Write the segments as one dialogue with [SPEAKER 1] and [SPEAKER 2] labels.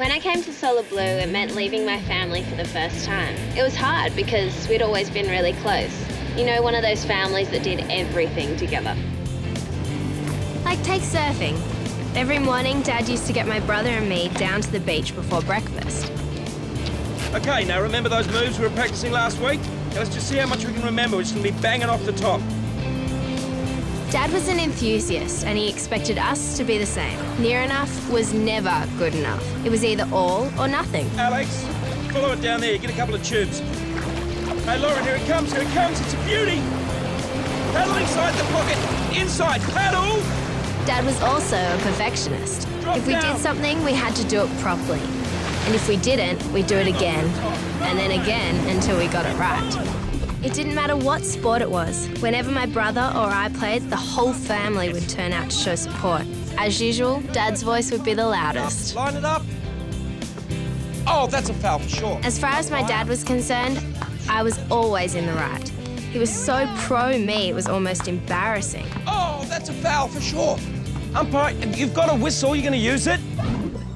[SPEAKER 1] When I came to Solar Blue, it meant leaving my family for the first time. It was hard because we'd always been really close. You know, one of those families that did everything together.
[SPEAKER 2] Like, take surfing. Every morning, Dad used to get my brother and me down to the beach before breakfast.
[SPEAKER 3] Okay, now remember those moves we were practicing last week? Now let's just see how much we can remember. We're just going to be banging off the top.
[SPEAKER 2] Dad was an enthusiast, and he expected us to be the same. Near enough was never good enough. It was either all or nothing.
[SPEAKER 3] Alex, follow it down there. Get a couple of tubes. Hey, Lauren, here it comes. Here it comes. It's a beauty. Paddle inside the pocket. Inside. Paddle.
[SPEAKER 2] Dad was also a perfectionist. If we did something, we had to do it properly. And if we didn't, we'd do it again, and then again until we got it right. It didn't matter what sport it was. Whenever my brother or I played, the whole family would turn out to show support. As usual, Dad's voice would be the loudest.
[SPEAKER 3] Line it up. Oh, that's a foul for sure.
[SPEAKER 2] As far as my dad was concerned, I was always in the right. He was so pro me, it was almost embarrassing.
[SPEAKER 3] Oh, that's a foul for sure. Umpire, you've got a whistle. You're going to use it?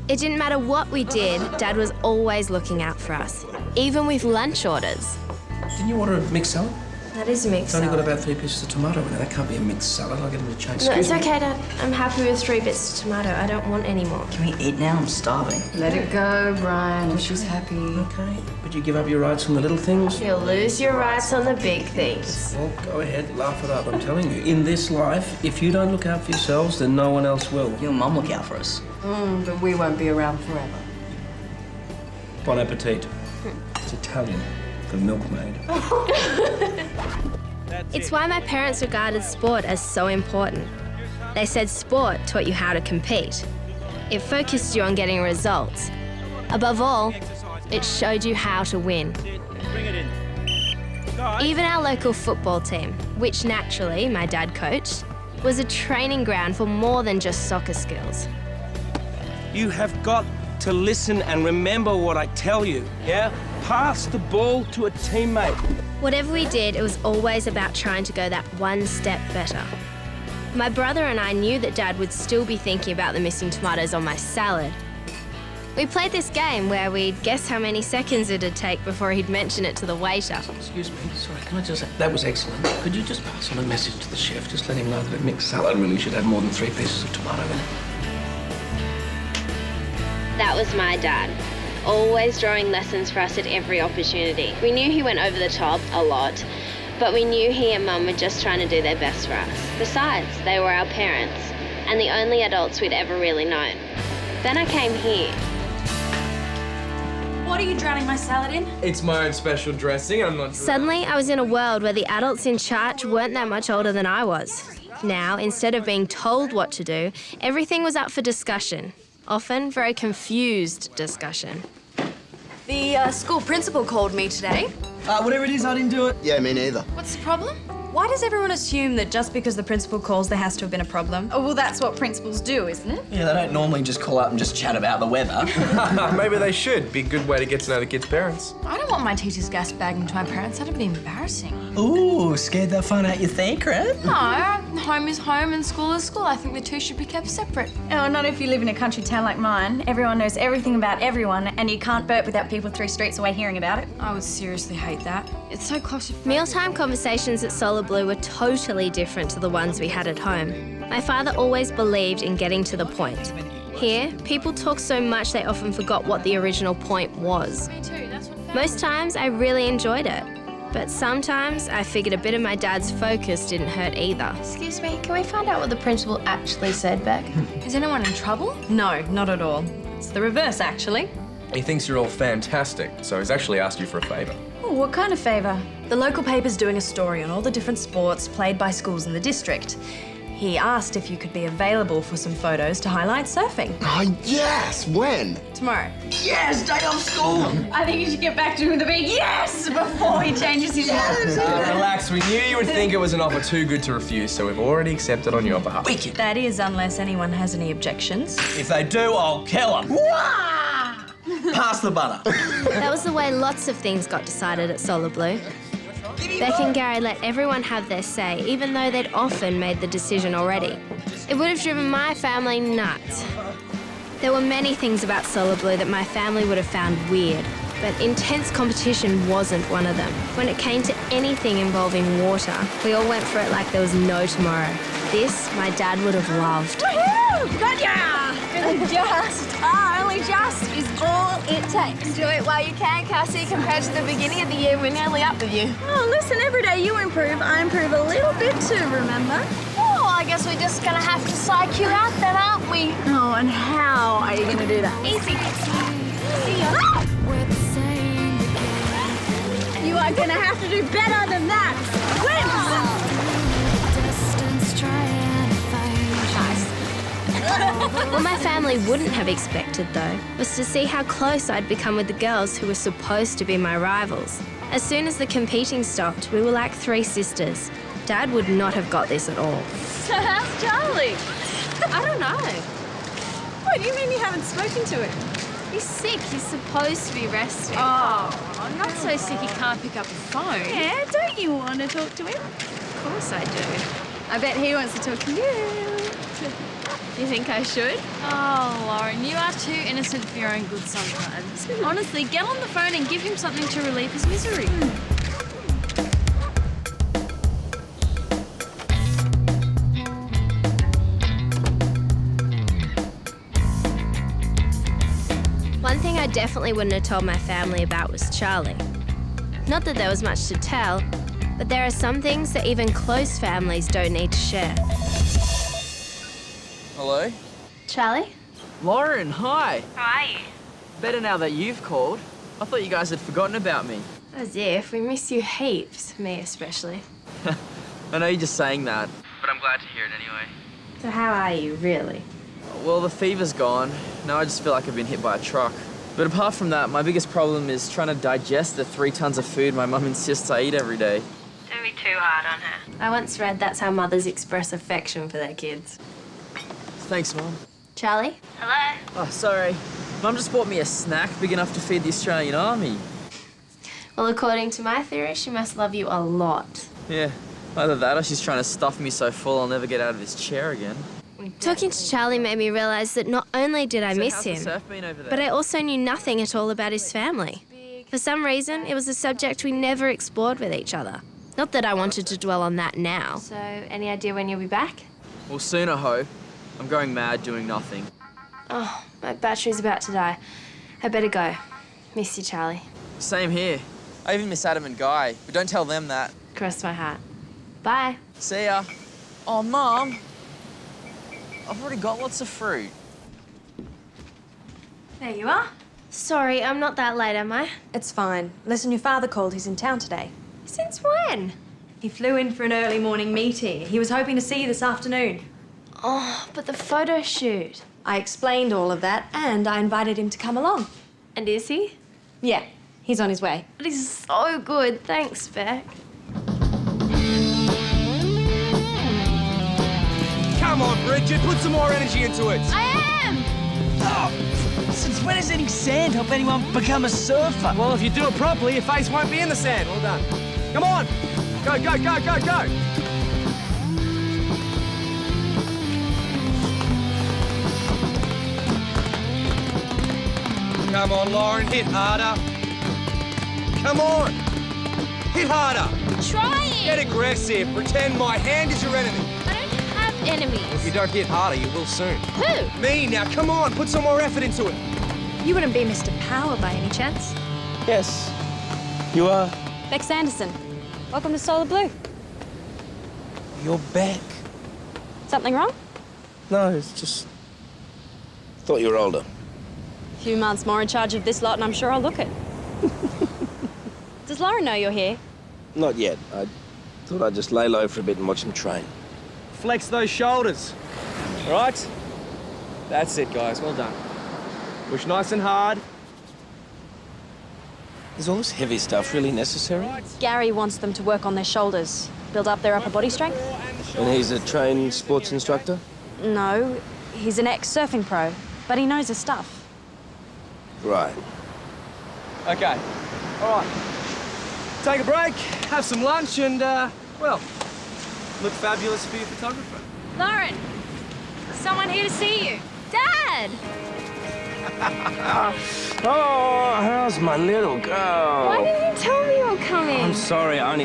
[SPEAKER 2] It didn't matter what we did, Dad was always looking out for us, even with lunch orders.
[SPEAKER 4] Didn't you order a mixed salad?
[SPEAKER 2] That is a mixed salad.
[SPEAKER 4] It's only got about 3 pieces of tomato in it. That can't be a mixed salad. I'll get them to change.
[SPEAKER 2] No, it's
[SPEAKER 4] Excuse me.
[SPEAKER 2] okay, Dad. I'm happy with 3 bits of tomato. I don't want any more.
[SPEAKER 5] Can we eat now? I'm starving.
[SPEAKER 6] Let it go, Brian. If she's happy.
[SPEAKER 4] Okay. But you give up your rights on the little things?
[SPEAKER 2] You'll lose your rights on the big things.
[SPEAKER 4] Well, go ahead, laugh it up. I'm telling you, in this life, if you don't look out for yourselves, then no one else will.
[SPEAKER 5] Your mum look out for us.
[SPEAKER 6] But we won't be around forever.
[SPEAKER 4] Bon appetit. It's Italian. The milkmaid.
[SPEAKER 2] It's why my parents regarded sport as so important. They said sport taught you how to compete. It focused you on getting results. Above all, it showed you how to win.
[SPEAKER 3] Bring it in.
[SPEAKER 2] Even our local football team, which naturally my dad coached, was a training ground for more than just soccer skills.
[SPEAKER 3] You have got to listen and remember what I tell you, yeah? Pass the ball to a teammate.
[SPEAKER 2] Whatever we did, it was always about trying to go that one step better. My brother and I knew that Dad would still be thinking about the missing tomatoes on my salad. We played this game where we'd guess how many seconds it'd take before he'd mention it to the waiter.
[SPEAKER 4] Excuse me, sorry, can I just say, that was excellent. Could you just pass on a message to the chef? Just let him know that a mixed salad really should have more than 3 pieces of tomato in it.
[SPEAKER 1] That was my dad, always drawing lessons for us at every opportunity. We knew he went over the top a lot, but we knew he and Mum were just trying to do their best for us. Besides, they were our parents, and the only adults we'd ever really known. Then I came here.
[SPEAKER 7] What are you drowning my salad in?
[SPEAKER 8] It's my own special dressing. I'm not.
[SPEAKER 2] Suddenly, I was in a world where the adults in charge weren't that much older than I was. Now, instead of being told what to do, everything was up for discussion. Often very confused discussion.
[SPEAKER 7] The school principal called me today.
[SPEAKER 5] Whatever it is, I didn't do it.
[SPEAKER 9] Yeah, me neither.
[SPEAKER 7] What's the problem? Why does everyone assume that just because the principal calls, there has to have been a problem? Oh, well, that's what principals do, isn't it?
[SPEAKER 5] Yeah, they don't normally just call up and just chat about the weather.
[SPEAKER 8] Maybe they should. Be a good way to get to know the kids' parents.
[SPEAKER 7] I don't want my teacher's gas bagging to my parents. That'd be embarrassing.
[SPEAKER 5] Ooh, scared they'll find out you think, right?
[SPEAKER 7] No, home is home and school is school. I think the two should be kept separate.
[SPEAKER 10] Oh, not if you live in a country town like mine. Everyone knows everything about everyone, and you can't burp without people 3 streets away hearing about it.
[SPEAKER 7] I would seriously hate that. It's so claustrophobic.
[SPEAKER 2] Mealtime conversations at Solar Blue were totally different to the ones we had at home. My father always believed in getting to the point. Here, people talk so much they often forgot what the original point was. Most times, I really enjoyed it. But sometimes, I figured a bit of my dad's focus didn't hurt either.
[SPEAKER 6] Excuse me, can we find out what the principal actually said, Beck?
[SPEAKER 7] Is anyone in trouble?
[SPEAKER 11] No, not at all. It's the reverse, actually.
[SPEAKER 8] He thinks you're all fantastic, so he's actually asked you for a favour.
[SPEAKER 10] Oh, what kind of favour?
[SPEAKER 11] The local paper's doing a story on all the different sports played by schools in the district. He asked if you could be available for some photos to highlight surfing.
[SPEAKER 9] Oh, yes! When?
[SPEAKER 11] Tomorrow.
[SPEAKER 5] Yes, day off school!
[SPEAKER 10] I think you should get back to him with a big yes before he changes his mind.
[SPEAKER 8] Relax, we knew you would think it was an offer too good to refuse, so we've already accepted on your behalf.
[SPEAKER 5] Wicked.
[SPEAKER 11] That is, unless anyone has any objections.
[SPEAKER 5] If they do, I'll kill them. Pass the butter.
[SPEAKER 2] That was the way lots of things got decided at Solar Blue. Beck and Gary let everyone have their say, even though they'd often made the decision already. It would have driven my family nuts. There were many things about Solar Blue that my family would have found weird, but intense competition wasn't one of them. When it came to anything involving water, we all went for it like there was no tomorrow. This, my dad would have loved.
[SPEAKER 10] Woohoo! Got ya! Only just is all it takes.
[SPEAKER 6] Do it while you can, Cassie, compared to the beginning of the year. We're nearly up with you.
[SPEAKER 10] Oh, listen, every day you improve, I improve a little bit too, remember?
[SPEAKER 6] Oh, I guess we're just gonna have to psych you out then, aren't we?
[SPEAKER 10] Oh, and how are you gonna do that?
[SPEAKER 6] Easy. See ya.
[SPEAKER 10] You are gonna have to do better than that.
[SPEAKER 2] What my family wouldn't have expected, though, was to see how close I'd become with the girls who were supposed to be my rivals. As soon as the competing stopped, we were like three sisters. Dad would not have got this at all.
[SPEAKER 10] So how's Charlie?
[SPEAKER 2] I don't know.
[SPEAKER 10] What do you mean you haven't spoken to him?
[SPEAKER 2] He's sick. He's supposed to be resting.
[SPEAKER 10] Oh,
[SPEAKER 2] not so sick he can't pick up a phone.
[SPEAKER 10] Yeah, don't you want to talk to him?
[SPEAKER 2] Of course I do.
[SPEAKER 10] I bet he wants to talk to you.
[SPEAKER 2] You think I should?
[SPEAKER 7] Oh, Lauren, you are too innocent for your own good sometimes. Honestly, get on the phone and give him something to relieve his misery.
[SPEAKER 2] One thing I definitely wouldn't have told my family about was Charlie. Not that there was much to tell, but there are some things that even close families don't need to share.
[SPEAKER 8] Hello?
[SPEAKER 2] Charlie?
[SPEAKER 8] Lauren, hi.
[SPEAKER 2] How are you?
[SPEAKER 8] Better now that you've called. I thought you guys had forgotten about me.
[SPEAKER 2] As if. We miss you heaps, me especially.
[SPEAKER 8] I know you're just saying that, but I'm glad to hear it anyway.
[SPEAKER 2] So how are you, really?
[SPEAKER 8] Well, the fever's gone. Now I just feel like I've been hit by a truck. But apart from that, my biggest problem is trying to digest the 3 tons of food my mum insists I eat every day.
[SPEAKER 2] Don't be too hard on her. I once read that's how mothers express affection for their kids.
[SPEAKER 8] Thanks, Mum.
[SPEAKER 2] Charlie? Hello?
[SPEAKER 8] Oh, sorry. Mum just bought me a snack big enough to feed the Australian Army.
[SPEAKER 2] Well, according to my theory, she must love you a lot.
[SPEAKER 8] Yeah, either that or she's trying to stuff me so full I'll never get out of this chair again.
[SPEAKER 2] Talking to Charlie made me realise that not only did I miss
[SPEAKER 8] how's the
[SPEAKER 2] him,
[SPEAKER 8] surf been over there?
[SPEAKER 2] but I also knew nothing at all about his family. For some reason, it was a subject we never explored with each other. Not that I wanted to dwell on that now. So, any idea when you'll be back?
[SPEAKER 8] Well, soon, I hope. I'm going mad doing nothing.
[SPEAKER 2] Oh, my battery's about to die. I better go. Miss you, Charlie.
[SPEAKER 8] Same here. I even miss Adam and Guy, but don't tell them that.
[SPEAKER 2] Cross my heart. Bye.
[SPEAKER 8] See ya. Oh, Mum. I've already got lots of fruit.
[SPEAKER 11] There you are.
[SPEAKER 2] Sorry, I'm not that late, am I?
[SPEAKER 11] It's fine. Listen, your father called. He's in town today.
[SPEAKER 2] Since when?
[SPEAKER 11] He flew in for an early morning meeting. He was hoping to see you this afternoon.
[SPEAKER 2] Oh, but the photo shoot.
[SPEAKER 11] I explained all of that, and I invited him to come along.
[SPEAKER 2] And is he?
[SPEAKER 11] Yeah, he's on his way.
[SPEAKER 2] That is so good. Thanks, Beck.
[SPEAKER 3] Come on, Bridget, put some more energy into it.
[SPEAKER 2] I am!
[SPEAKER 5] Oh, since when has eating sand help anyone become a surfer?
[SPEAKER 3] Well, if you do it properly, your face won't be in the sand. Well done. Come on. Go, go, go, go, go. Come on, Lauren, hit harder. Come on. Hit harder.
[SPEAKER 2] Trying!
[SPEAKER 3] Get aggressive. Pretend my hand is your enemy.
[SPEAKER 2] I don't have enemies.
[SPEAKER 3] If you don't hit harder, you will soon.
[SPEAKER 2] Who?
[SPEAKER 3] Me. Now, come on. Put some more effort into it.
[SPEAKER 10] You wouldn't be Mr. Power by any chance?
[SPEAKER 5] Yes. You are.
[SPEAKER 10] Beck Sanderson. Welcome to Solar Blue.
[SPEAKER 5] You're back.
[SPEAKER 10] Something wrong?
[SPEAKER 5] No, it's just. Thought you were older.
[SPEAKER 10] A few months more in charge of this lot and I'm sure I'll look it. Does Lauren know you're here?
[SPEAKER 5] Not yet. I thought I'd just lay low for a bit and watch him train.
[SPEAKER 3] Flex those shoulders. All right? That's it, guys. Well done. Push nice and hard.
[SPEAKER 5] Is all this heavy stuff really necessary?
[SPEAKER 10] Gary wants them to work on their shoulders, build up their upper body strength.
[SPEAKER 5] And he's a trained sports instructor?
[SPEAKER 10] No, he's an ex-surfing pro, but he knows his stuff.
[SPEAKER 5] Right.
[SPEAKER 3] Okay. All right. Take a break, have some lunch, and, well, look fabulous for your photographer.
[SPEAKER 7] Lauren, someone here to see you.
[SPEAKER 2] Dad!
[SPEAKER 3] Oh, how's my little girl?
[SPEAKER 6] Why didn't you tell me you were coming?
[SPEAKER 3] I'm sorry, I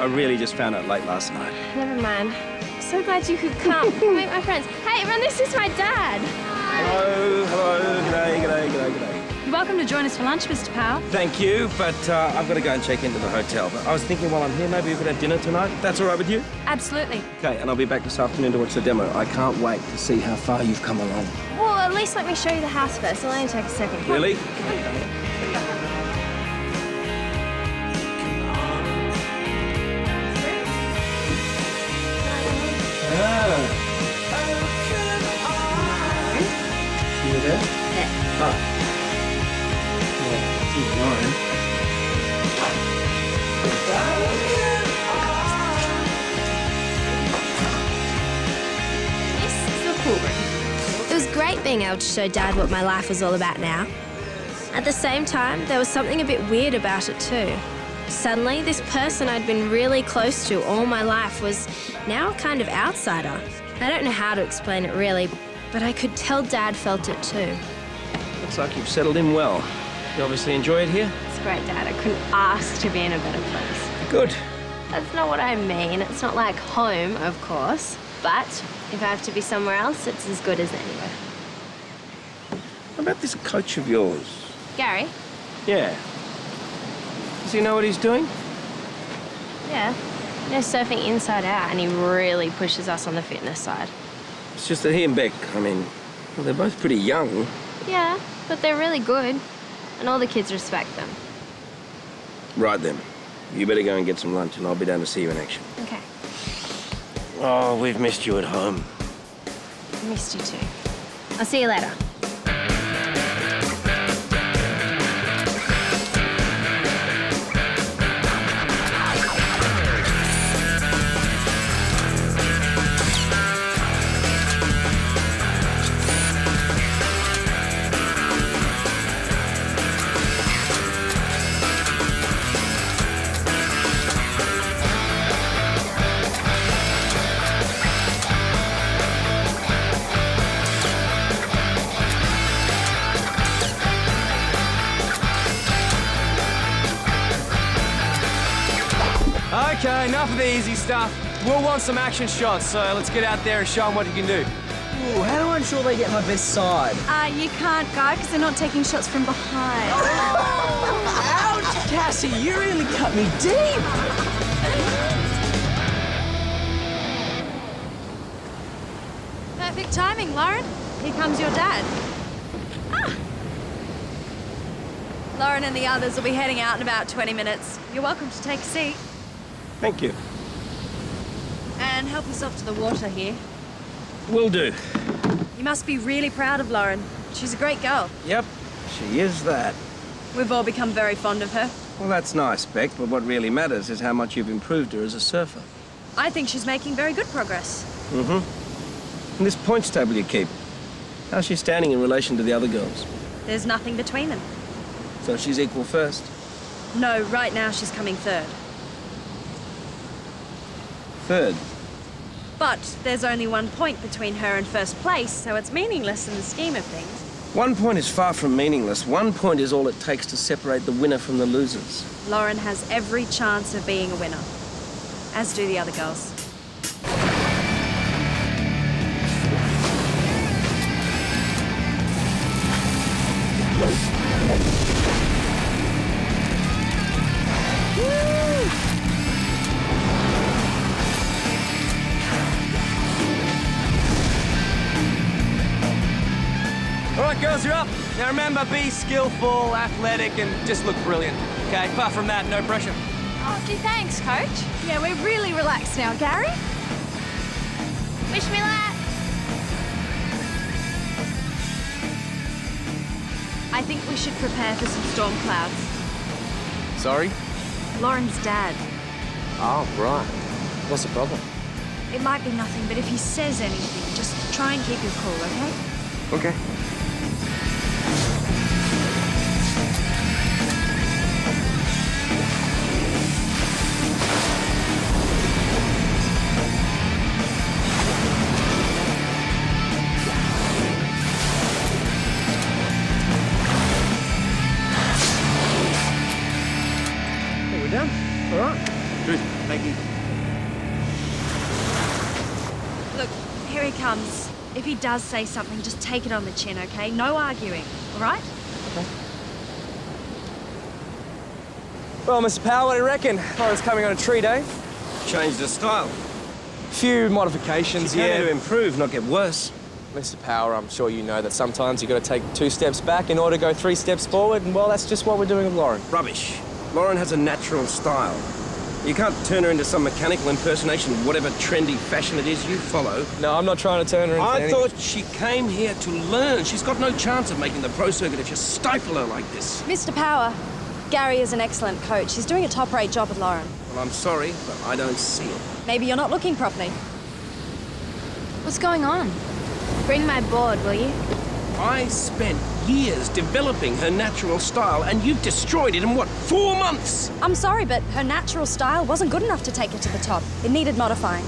[SPEAKER 3] really just found out late last night.
[SPEAKER 6] Never mind. So glad you could come. Meet my friends. Hey, everyone, this is my dad.
[SPEAKER 3] Hello, g'day.
[SPEAKER 7] You're welcome to join us for lunch, Mr. Powell.
[SPEAKER 3] Thank you, but I've got to go and check into the hotel. But I was thinking while I'm here, maybe we could have dinner tonight, if that's all right with you?
[SPEAKER 7] Absolutely.
[SPEAKER 3] Okay, and I'll be back this afternoon to watch the demo. I can't wait to see how far you've come along.
[SPEAKER 6] Well, at least let me show you the house first. It'll only take a second. Come.
[SPEAKER 3] Really? You there?
[SPEAKER 6] Yeah.
[SPEAKER 3] Oh. Well, keep going.
[SPEAKER 6] This is the pool room.
[SPEAKER 2] It was great being able to show Dad what my life was all about now. At the same time, there was something a bit weird about it too. Suddenly, this person I'd been really close to all my life was now a kind of outsider. I don't know how to explain it really, but I could tell Dad felt it too.
[SPEAKER 3] Looks like you've settled in well. You obviously enjoy it here?
[SPEAKER 6] It's great, Dad. I couldn't ask to be in a better place.
[SPEAKER 3] Good.
[SPEAKER 6] That's not what I mean. It's not like home, of course. But if I have to be somewhere else, it's as good as anywhere.
[SPEAKER 3] What about this coach of yours?
[SPEAKER 6] Gary?
[SPEAKER 3] Yeah. Does he know what he's doing?
[SPEAKER 6] Yeah. You know, surfing inside out, and he really pushes us on the fitness side.
[SPEAKER 3] It's just that he and Beck, well, they're both pretty young.
[SPEAKER 6] Yeah, but they're really good. And all the kids respect them.
[SPEAKER 3] Right then. You better go and get some lunch and I'll be down to see you in action.
[SPEAKER 6] Okay.
[SPEAKER 3] Oh, we've missed you at home.
[SPEAKER 6] I missed you too. I'll see you later.
[SPEAKER 5] Okay, enough of the easy stuff. We'll want some action shots, so let's get out there and show them what you can do.
[SPEAKER 8] Ooh, how do I ensure they get my best side?
[SPEAKER 7] You can't, Guy, because they're not taking shots from behind.
[SPEAKER 5] Ouch, Cassie, you really cut me deep.
[SPEAKER 7] Perfect timing, Lauren. Here comes your dad. Lauren and the others will be heading out in about 20 minutes. You're welcome to take a seat.
[SPEAKER 3] Thank you.
[SPEAKER 7] And help yourself to the water here.
[SPEAKER 3] Will do.
[SPEAKER 7] You must be really proud of Lauren. She's a great girl.
[SPEAKER 3] Yep, she is that.
[SPEAKER 7] We've all become very fond of her.
[SPEAKER 3] Well, that's nice, Beck, but what really matters is how much you've improved her as a surfer.
[SPEAKER 7] I think she's making very good progress.
[SPEAKER 3] Mm-hmm. And this points table you keep, how's she standing in relation to the other girls?
[SPEAKER 7] There's nothing between them.
[SPEAKER 3] So she's equal first?
[SPEAKER 7] No, right now she's coming third.
[SPEAKER 3] Third?
[SPEAKER 7] But there's only 1 point between her and first place, so it's meaningless in the scheme of things.
[SPEAKER 3] 1 point is far from meaningless. 1 point is all it takes to separate the winner from the losers.
[SPEAKER 7] Lauren has every chance of being a winner, as do the other girls.
[SPEAKER 5] All right, girls, you're up. Now remember, be skillful, athletic, and just look brilliant. Okay, apart from that, no pressure.
[SPEAKER 6] Oh, gee, thanks, Coach.
[SPEAKER 7] Yeah, we're really relaxed now, Gary.
[SPEAKER 6] Wish me luck.
[SPEAKER 7] I think we should prepare for some storm clouds.
[SPEAKER 8] Sorry?
[SPEAKER 7] Lauren's dad.
[SPEAKER 8] Oh, right. What's the problem?
[SPEAKER 7] It might be nothing, but if he says anything, just try and keep your cool, okay?
[SPEAKER 8] Okay.
[SPEAKER 11] Look, here he comes. If he does say something, just take it on the chin, okay? No arguing, all right?
[SPEAKER 5] Okay. Well, Mr. Powell, what do you reckon? Lauren's coming on a treat, eh?
[SPEAKER 3] Change the style.
[SPEAKER 5] Few modifications,
[SPEAKER 3] She's
[SPEAKER 5] yeah.
[SPEAKER 3] going to improve, not get worse.
[SPEAKER 5] Mr. Power, I'm sure you know that sometimes you've got to take 2 steps back in order to go 3 steps forward, and well, that's just what we're doing with Lauren.
[SPEAKER 3] Rubbish. Lauren has a natural style. You can't turn her into some mechanical impersonation, whatever trendy fashion it is you follow.
[SPEAKER 5] No, I'm not trying to turn her into
[SPEAKER 3] I
[SPEAKER 5] anything.
[SPEAKER 3] thought she came here to learn. She's got no chance of making the pro circuit if you stifle her like this.
[SPEAKER 11] Mr. Power, Gary is an excellent coach. He's doing a top-rate job with Lauren.
[SPEAKER 3] Well, I'm sorry, but I don't see it.
[SPEAKER 11] Maybe you're not looking properly.
[SPEAKER 2] What's going on? Bring my board, will you?
[SPEAKER 3] I spent years developing her natural style, and you've destroyed it in, what, 4 months?
[SPEAKER 11] I'm sorry, but her natural style wasn't good enough to take her to the top. It needed modifying.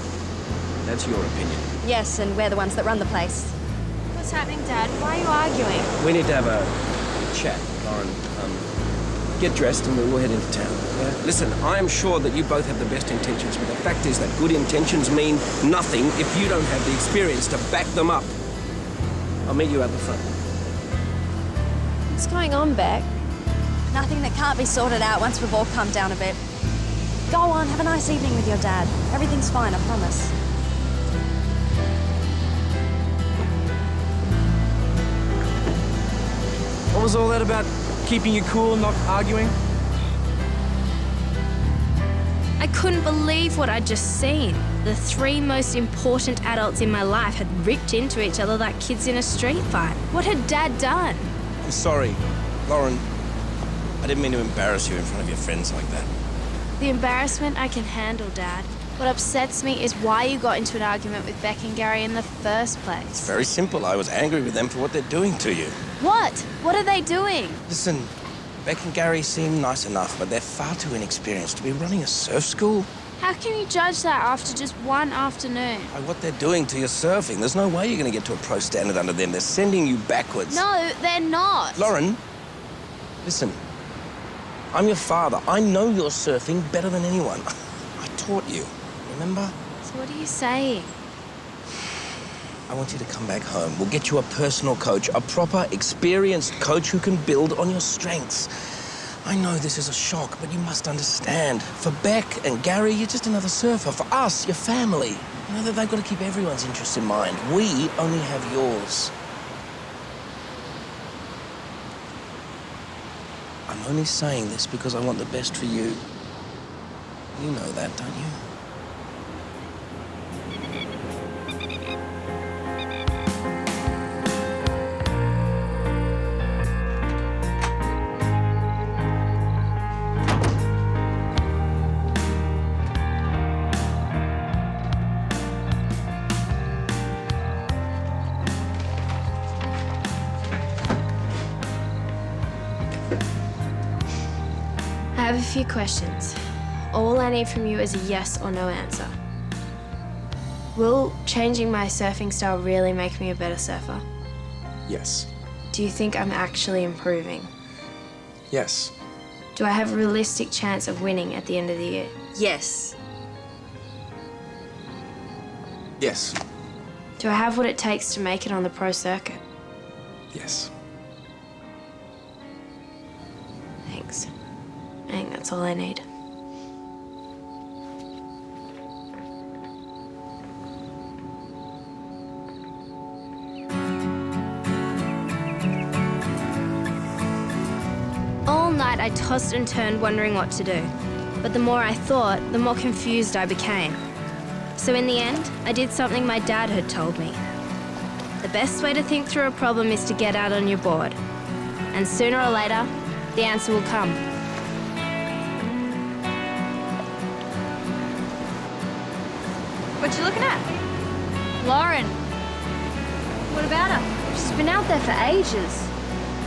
[SPEAKER 3] That's your opinion.
[SPEAKER 11] Yes, and we're the ones that run the place.
[SPEAKER 2] What's happening, Dad? Why are you arguing?
[SPEAKER 3] We need to have a chat, Lauren. Get dressed and we'll head into town. Yeah? Listen, I am sure that you both have the best intentions, but the fact is that good intentions mean nothing if you don't have the experience to back them up. I'll meet you at the front.
[SPEAKER 2] What's going on, Beck?
[SPEAKER 11] Nothing that can't be sorted out once we've all calmed down a bit. Go on, have a nice evening with your dad. Everything's fine, I promise.
[SPEAKER 5] What was all that about keeping you cool and not arguing?
[SPEAKER 2] I couldn't believe what I'd just seen. The 3 most important adults in my life had ripped into each other like kids in a street fight. What had Dad done?
[SPEAKER 3] I'm sorry, Lauren. I didn't mean to embarrass you in front of your friends like that.
[SPEAKER 2] The embarrassment I can handle, Dad. What upsets me is why you got into an argument with Beck and Gary in the first place.
[SPEAKER 3] It's very simple. I was angry with them for what they're doing to you.
[SPEAKER 2] What? What are they doing?
[SPEAKER 3] Listen, Beck and Gary seem nice enough, but they're far too inexperienced to be running a surf school.
[SPEAKER 2] How can you judge that after just one afternoon?
[SPEAKER 3] By what they're doing to your surfing, there's no way you're going to get to a pro standard under them. They're sending you backwards.
[SPEAKER 2] No, they're not.
[SPEAKER 3] Lauren, listen. I'm your father. I know your surfing better than anyone. I taught you, remember?
[SPEAKER 2] So what are you saying?
[SPEAKER 3] I want you to come back home. We'll get you a personal coach, a proper, experienced coach who can build on your strengths. I know this is a shock, but you must understand. For Beck and Gary, you're just another surfer. For us, your family. You know that they've got to keep everyone's interests in mind. We only have yours. I'm only saying this because I want the best for you. You know that, don't you?
[SPEAKER 2] I have a few questions. All I need from you is a yes or no answer. Will changing my surfing style really make me a better surfer?
[SPEAKER 3] Yes.
[SPEAKER 2] Do you think I'm actually improving?
[SPEAKER 3] Yes.
[SPEAKER 2] Do I have a realistic chance of winning at the end of the year?
[SPEAKER 11] Yes.
[SPEAKER 3] Yes.
[SPEAKER 2] Do I have what it takes to make it on the pro circuit?
[SPEAKER 3] Yes.
[SPEAKER 2] Thanks. I think that's all I need. All night I tossed and turned wondering what to do. But the more I thought, the more confused I became. So in the end, I did something my dad had told me. The best way to think through a problem is to get out on your board. And sooner or later, the answer will come.
[SPEAKER 11] What you looking at? Lauren. What about her?
[SPEAKER 2] She's been out there for ages.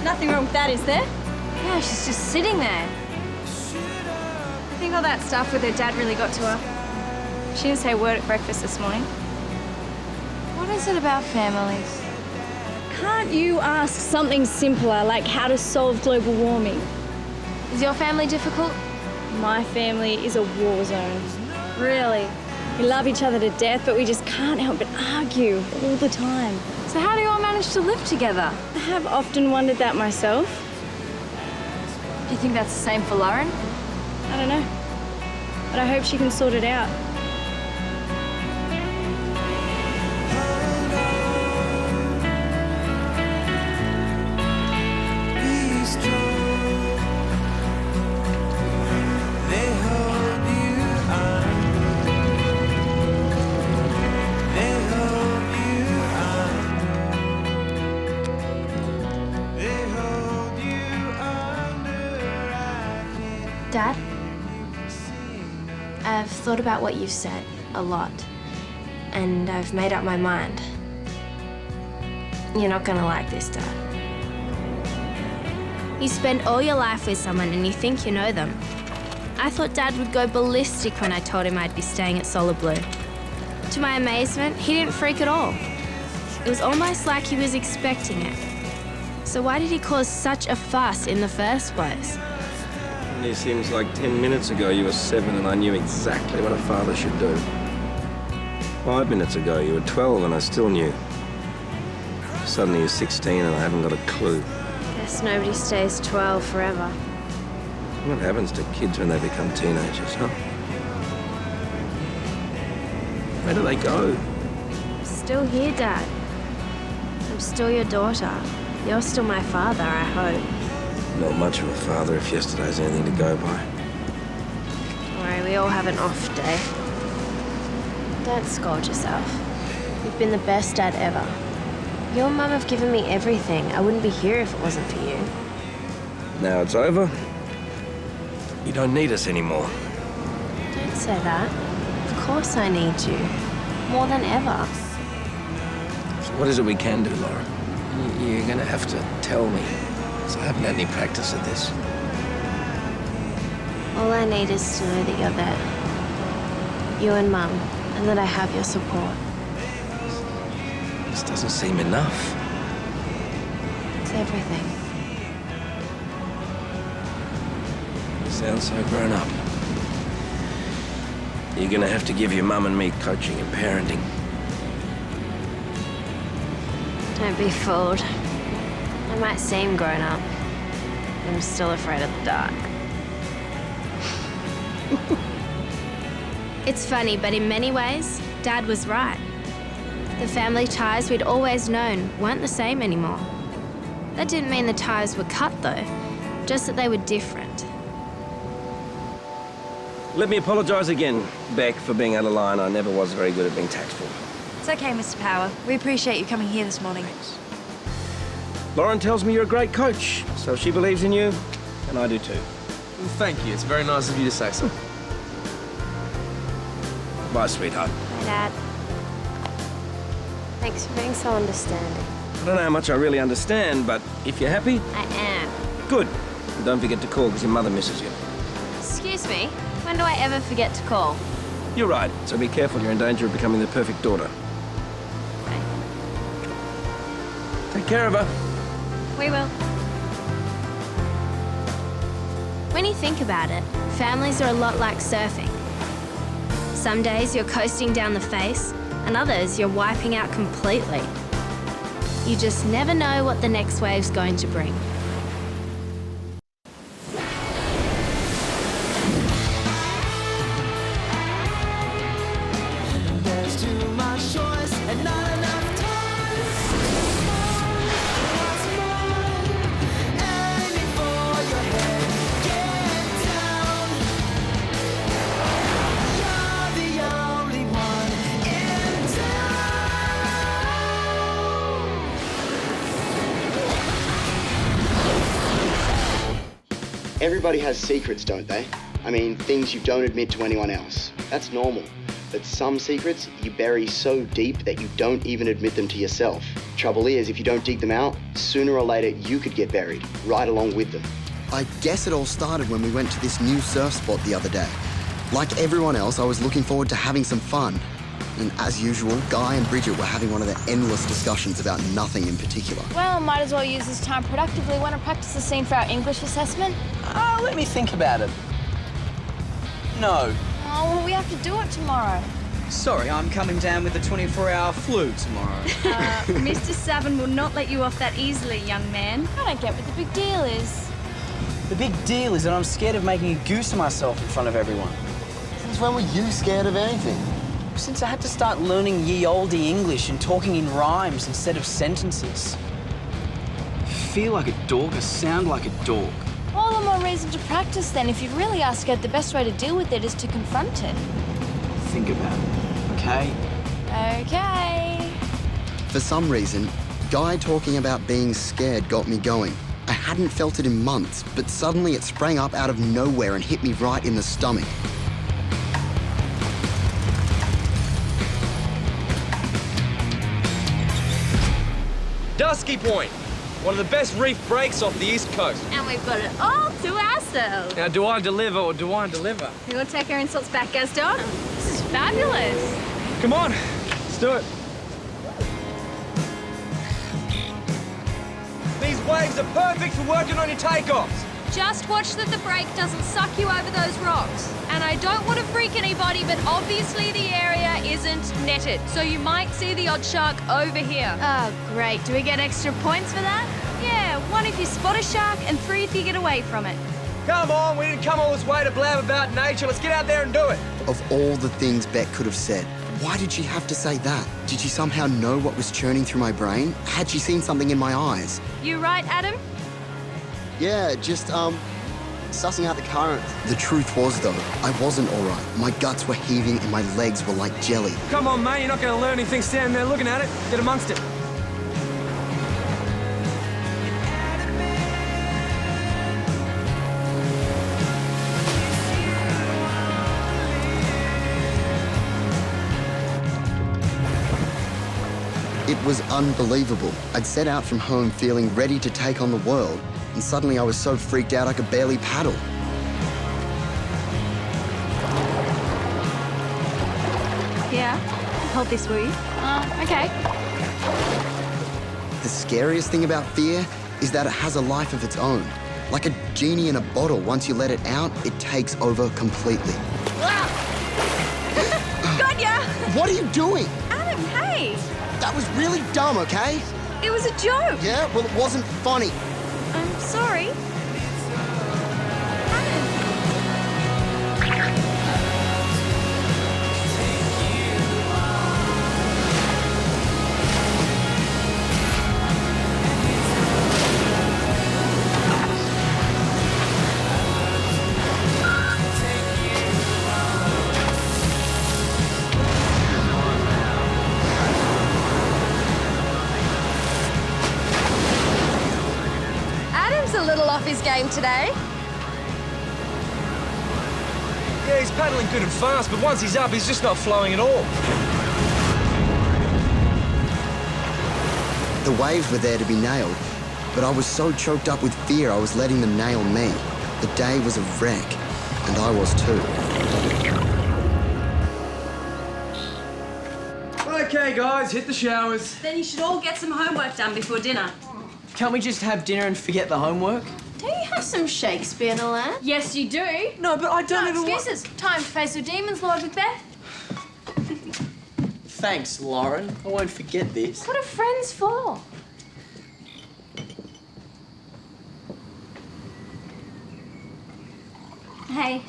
[SPEAKER 11] Nothing wrong with that, is there?
[SPEAKER 2] Yeah, she's just sitting there.
[SPEAKER 11] I think all that stuff with her dad really got to her. She didn't say a word at breakfast this morning.
[SPEAKER 2] What is it about families?
[SPEAKER 10] Can't you ask something simpler, like how to solve global warming?
[SPEAKER 2] Is your family difficult?
[SPEAKER 10] My family is a war zone. Really. We love each other to death, but we just can't help but argue all the time.
[SPEAKER 11] So how do you all manage to live together?
[SPEAKER 10] I have often wondered that myself.
[SPEAKER 11] Do you think that's the same for Lauren?
[SPEAKER 10] I don't know. But I hope she can sort it out.
[SPEAKER 2] Dad, I've thought about what you've said a lot, and I've made up my mind. You're not gonna like this, Dad. You spend all your life with someone and you think you know them. I thought Dad would go ballistic when I told him I'd be staying at Solid Blue. To my amazement, he didn't freak at all. It was almost like he was expecting it. So why did he cause such a fuss in the first place?
[SPEAKER 3] It seems like 10 minutes ago you were 7 and I knew exactly what a father should do. 5 minutes ago you were 12 and I still knew. Suddenly you're 16 and I haven't got a clue.
[SPEAKER 2] Guess nobody stays 12 forever.
[SPEAKER 3] What happens to kids when they become teenagers, huh? Where do they go?
[SPEAKER 2] I'm still here, Dad. I'm still your daughter. You're still my father, I hope.
[SPEAKER 3] Not much of a father if yesterday's anything to go by.
[SPEAKER 2] Don't worry, we all have an off day. Don't scold yourself. You've been the best dad ever. You and Mum have given me everything. I wouldn't be here if it wasn't for you.
[SPEAKER 3] Now it's over. You don't need us anymore.
[SPEAKER 2] Don't say that. Of course I need you. More than ever.
[SPEAKER 3] So what is it we can do, Laura? You're gonna have to tell me. I haven't had any practice at this.
[SPEAKER 2] All I need is to know that you're there. You and Mum, and that I have your support.
[SPEAKER 3] This doesn't seem enough.
[SPEAKER 2] It's everything.
[SPEAKER 3] You sound so grown up. You're gonna have to give your mum and me coaching and parenting.
[SPEAKER 2] Don't be fooled. I might seem grown up. I'm still afraid of the dark. It's funny, but in many ways, Dad was right. The family ties we'd always known weren't the same anymore. That didn't mean the ties were cut, though, just that they were different.
[SPEAKER 3] Let me apologise again, Beck, for being out of line. I never was very good at being tactful.
[SPEAKER 11] It's okay, Mr. Power. We appreciate you coming here this morning.
[SPEAKER 3] Thanks. Lauren tells me you're a great coach, so she believes in you, and I do too.
[SPEAKER 8] Well, thank you. It's very nice of you to say so.
[SPEAKER 3] Bye, sweetheart.
[SPEAKER 2] Bye, Dad. Thanks for being so understanding.
[SPEAKER 3] I don't know how much I really understand, but if you're happy...
[SPEAKER 2] I am.
[SPEAKER 3] Good. And don't forget to call, because your mother misses you.
[SPEAKER 2] Excuse me? When do I ever forget to call?
[SPEAKER 3] You're right, so be careful. You're in danger of becoming the perfect daughter.
[SPEAKER 2] Okay.
[SPEAKER 3] Take care of her.
[SPEAKER 2] We will. When you think about it, families are a lot like surfing. Some days you're coasting down the face, and others you're wiping out completely. You just never know what the next wave's going to bring.
[SPEAKER 9] Everybody has secrets, don't they? I mean, things you don't admit to anyone else. That's normal. But some secrets you bury so deep that you don't even admit them to yourself. Trouble is, if you don't dig them out, sooner or later you could get buried, right along with them.
[SPEAKER 12] I guess it all started when we went to this new surf spot the other day. Like everyone else, I was looking forward to having some fun. And as usual, Guy and Bridget were having one of their endless discussions about nothing in particular.
[SPEAKER 10] Well, might as well use this time productively. Want to practice the scene for our English assessment?
[SPEAKER 13] Let me think about it. No. Oh, well, we have to do it tomorrow.
[SPEAKER 14] Sorry, I'm coming down with the 24-hour flu tomorrow.
[SPEAKER 7] Mr. Savin will not let you off that easily, young man.
[SPEAKER 13] I don't get what the big deal is.
[SPEAKER 14] The big deal is that I'm scared of making a goose of myself in front of everyone.
[SPEAKER 12] Since when were you scared of anything?
[SPEAKER 14] Since I had to start learning ye olde English and talking in rhymes instead of sentences. Feel like a dork or sound like a dork.
[SPEAKER 13] All the more reason to practice then. If you really are scared, the best way to deal with it is to confront it.
[SPEAKER 14] Think about it, okay?
[SPEAKER 13] Okay.
[SPEAKER 12] For some reason, Guy talking about being scared got me going. I hadn't felt it in months, but suddenly it sprang up out of nowhere and hit me right in the stomach.
[SPEAKER 5] Dusky Point, one of the best reef breaks off the East Coast.
[SPEAKER 7] And we've got it all to ourselves.
[SPEAKER 5] Now, do I deliver or do I deliver?
[SPEAKER 7] You want to take our insults back, Gaston? This is fabulous.
[SPEAKER 5] Come on, let's do it. These waves are perfect for working on your takeoffs.
[SPEAKER 15] Just watch that the break doesn't suck you over those rocks. And I don't want to freak anybody, but obviously the area isn't netted. So you might see the odd shark over here.
[SPEAKER 7] Oh, great. Do we get extra points for that?
[SPEAKER 15] Yeah, 1 if you spot a shark and 3 if you get away from it.
[SPEAKER 5] Come on, we didn't come all this way to blab about nature. Let's get out there and do it.
[SPEAKER 12] Of all the things Beck could have said, why did she have to say that? Did she somehow know what was churning through my brain? Had she seen something in my eyes?
[SPEAKER 15] You right, Adam?
[SPEAKER 12] Yeah, just, sussing out the current. The truth was, though, I wasn't all right. My guts were heaving and my legs were like jelly.
[SPEAKER 5] Come on, mate, you're not going to learn anything standing there looking at it. Get amongst it.
[SPEAKER 12] It was unbelievable. I'd set out from home feeling ready to take on the world, and suddenly I was so freaked out I could barely paddle.
[SPEAKER 7] Yeah. Hold this, will you?
[SPEAKER 13] Okay.
[SPEAKER 12] The scariest thing about fear is that it has a life of its own. Like a genie in a bottle, once you let it out, it takes over completely.
[SPEAKER 7] Got ya!
[SPEAKER 12] What are you doing?
[SPEAKER 7] Adam, hey!
[SPEAKER 12] That was really dumb, okay?
[SPEAKER 7] It was a joke.
[SPEAKER 12] Yeah, well, it wasn't funny.
[SPEAKER 7] I'm sorry.
[SPEAKER 15] A little off his game today.
[SPEAKER 5] Yeah, he's paddling good and fast, but once he's up, he's just not flowing at all.
[SPEAKER 12] The waves were there to be nailed, but I was so choked up with fear I was letting them nail me. The day was a wreck, and I was too.
[SPEAKER 5] Okay, guys, hit the showers.
[SPEAKER 7] Then you should all get some homework done before dinner.
[SPEAKER 14] Can't we just have dinner and forget the homework?
[SPEAKER 6] Don't you have some Shakespeare to learn?
[SPEAKER 7] Yes, you do.
[SPEAKER 14] No, but I don't even want...
[SPEAKER 7] Excuses. Time to face your demons, Lord Macbeth.
[SPEAKER 14] Thanks, Lauren. I won't forget this.
[SPEAKER 6] What are friends for?
[SPEAKER 10] Hey.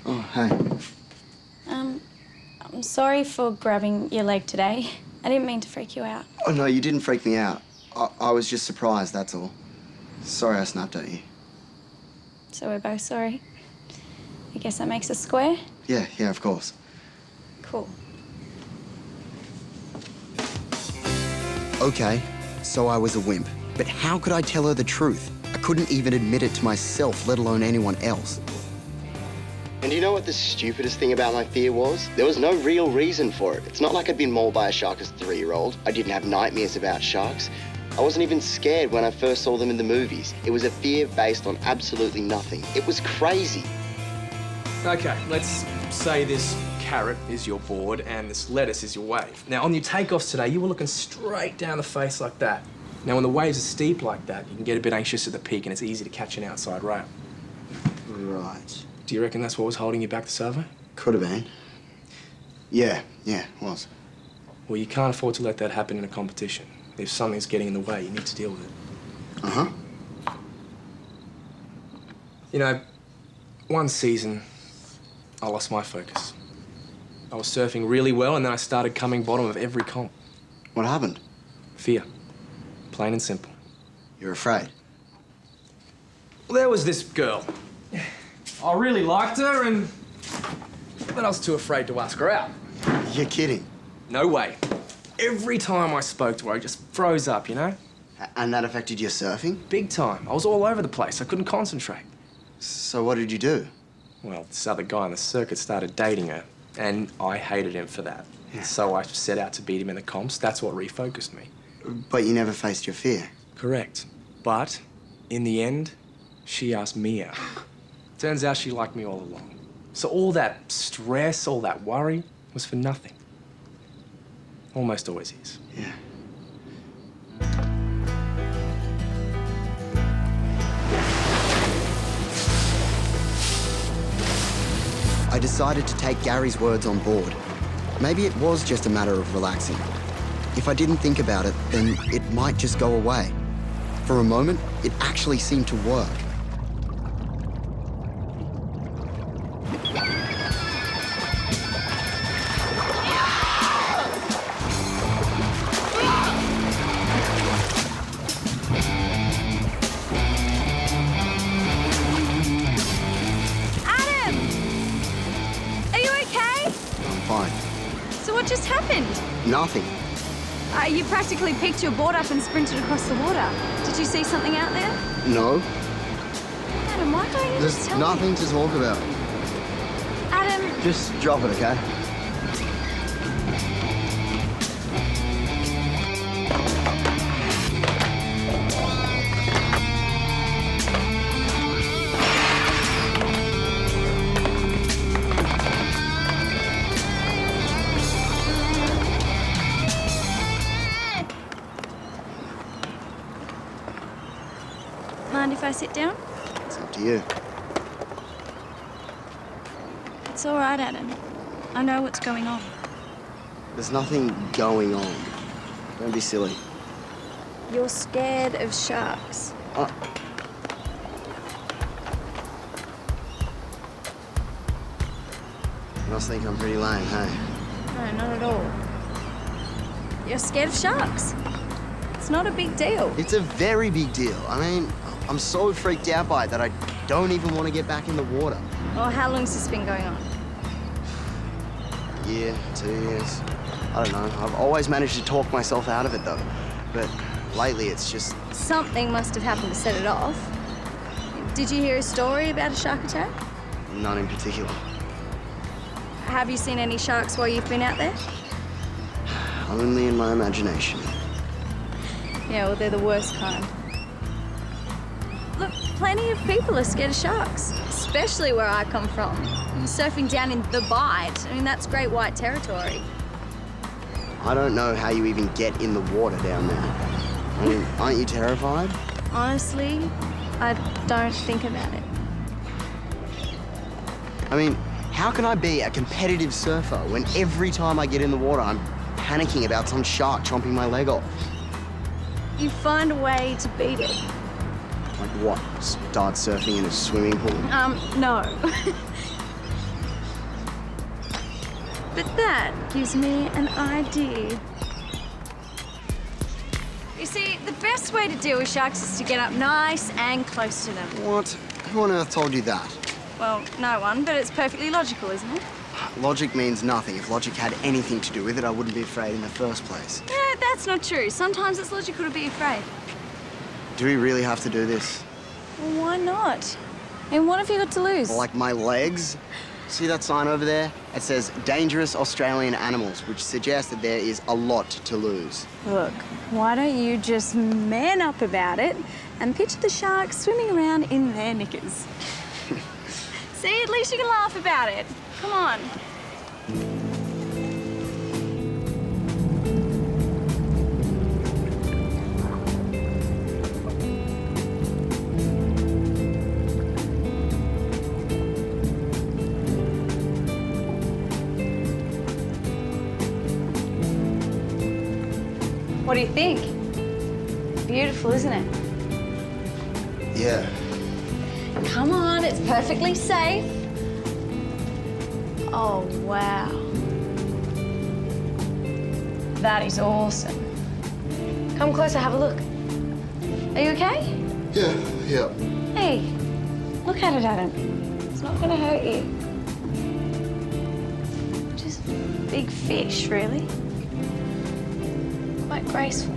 [SPEAKER 12] Oh, hey.
[SPEAKER 10] I'm sorry for grabbing your leg today. I didn't mean to freak you out.
[SPEAKER 12] Oh, no, you didn't freak me out. I was just surprised, that's all. Sorry I snapped at you.
[SPEAKER 10] So we're both sorry. I guess that makes us square?
[SPEAKER 12] Yeah, of course.
[SPEAKER 10] Cool.
[SPEAKER 12] Okay, so I was a wimp. But how could I tell her the truth? I couldn't even admit it to myself, let alone anyone else.
[SPEAKER 9] And you know what the stupidest thing about my fear was? There was no real reason for it. It's not like I'd been mauled by a shark as a 3-year-old. I didn't have nightmares about sharks. I wasn't even scared when I first saw them in the movies. It was a fear based on absolutely nothing. It was crazy.
[SPEAKER 5] Okay, let's say this carrot is your board and this lettuce is your wave. Now, on your takeoffs today, you were looking straight down the face like that. Now, when the waves are steep like that, you can get a bit anxious at the peak and it's easy to catch an outside rail.
[SPEAKER 12] Right.
[SPEAKER 5] Do you reckon that's what was holding you back the survey?
[SPEAKER 12] Could have been. Yeah, it was.
[SPEAKER 5] Well, you can't afford to let that happen in a competition. If something's getting in the way, you need to deal with it.
[SPEAKER 12] Uh-huh.
[SPEAKER 5] You know, one season, I lost my focus. I was surfing really well, and then I started coming bottom of every comp.
[SPEAKER 12] What happened?
[SPEAKER 5] Fear. Plain and simple.
[SPEAKER 12] You're afraid?
[SPEAKER 5] Well, there was this girl. I really liked her, and then I was too afraid to ask her out.
[SPEAKER 12] You're kidding.
[SPEAKER 5] No way. Every time I spoke to her, I just froze up, you know?
[SPEAKER 12] And that affected your surfing?
[SPEAKER 5] Big time. I was all over the place. I couldn't concentrate.
[SPEAKER 12] So what did you do?
[SPEAKER 5] Well, this other guy on the circuit started dating her, and I hated him for that.
[SPEAKER 12] Yeah.
[SPEAKER 5] So I set out to beat him in the comps. That's what refocused me.
[SPEAKER 12] But you never faced your fear?
[SPEAKER 5] Correct. But in the end, she asked me out. Turns out she liked me all along. So all that stress, all that worry was for nothing. Almost always is.
[SPEAKER 12] Yeah. I decided to take Gary's words on board. Maybe it was just a matter of relaxing. If I didn't think about it, then it might just go away. For a moment, it actually seemed to work.
[SPEAKER 7] What just happened?
[SPEAKER 12] Nothing.
[SPEAKER 7] You practically picked your board up and sprinted across the water. Did you see something out there?
[SPEAKER 12] No.
[SPEAKER 7] Adam, why don't you just
[SPEAKER 12] There's
[SPEAKER 7] tell
[SPEAKER 12] nothing
[SPEAKER 7] me?
[SPEAKER 12] to talk about.
[SPEAKER 7] Adam...
[SPEAKER 12] Just drop it, okay?
[SPEAKER 7] Mind if I sit down?
[SPEAKER 12] It's up to you.
[SPEAKER 7] It's all right, Adam. I know what's going on.
[SPEAKER 12] There's nothing going on. Don't be silly.
[SPEAKER 7] You're scared of sharks.
[SPEAKER 12] You must think I'm pretty lame, hey?
[SPEAKER 7] No, not at all. You're scared of sharks. It's not a big deal.
[SPEAKER 12] It's a very big deal. I mean, I'm so freaked out by it that I don't even want to get back in the water.
[SPEAKER 7] Oh, how long's this been going on?
[SPEAKER 12] Year, 2 years. I don't know. I've always managed to talk myself out of it, though. But lately, it's just...
[SPEAKER 7] Something must have happened to set it off. Did you hear a story about a shark attack?
[SPEAKER 12] None in particular.
[SPEAKER 7] Have you seen any sharks while you've been out there?
[SPEAKER 12] Only in my imagination.
[SPEAKER 7] Yeah, well, they're the worst kind. Look, plenty of people are scared of sharks, especially where I come from. I'm surfing down in the Bight. I mean, that's great white territory.
[SPEAKER 12] I don't know how you even get in the water down there. I mean, aren't you terrified?
[SPEAKER 7] Honestly, I don't think about it.
[SPEAKER 12] I mean, how can I be a competitive surfer when every time I get in the water, I'm panicking about some shark chomping my leg off?
[SPEAKER 7] You find a way to beat it.
[SPEAKER 12] Like what? Start surfing in a swimming pool?
[SPEAKER 7] No. But that gives me an idea. You see, the best way to deal with sharks is to get up nice and close to them.
[SPEAKER 12] What? Who on earth told you that?
[SPEAKER 7] Well, no one, but it's perfectly logical, isn't it?
[SPEAKER 12] Logic means nothing. If logic had anything to do with it, I wouldn't be afraid in the first place.
[SPEAKER 7] Yeah, that's not true. Sometimes it's logical to be afraid.
[SPEAKER 12] Do we really have to do this?
[SPEAKER 7] Well, why not? And what have you got to lose?
[SPEAKER 12] Like my legs? See that sign over there? It says dangerous Australian animals, which suggests that there is a lot to lose.
[SPEAKER 7] Look, why don't you just man up about it and picture the sharks swimming around in their knickers? See, at least you can laugh about it. Come on. What do you think? Beautiful, isn't it?
[SPEAKER 12] Yeah.
[SPEAKER 10] Come on, it's perfectly safe.
[SPEAKER 7] Oh, wow. That is awesome. Come closer, have a look. Are you okay?
[SPEAKER 12] Yeah.
[SPEAKER 7] Hey, look at it, Adam. It's not going to hurt you. Just big fish, really. Quite graceful.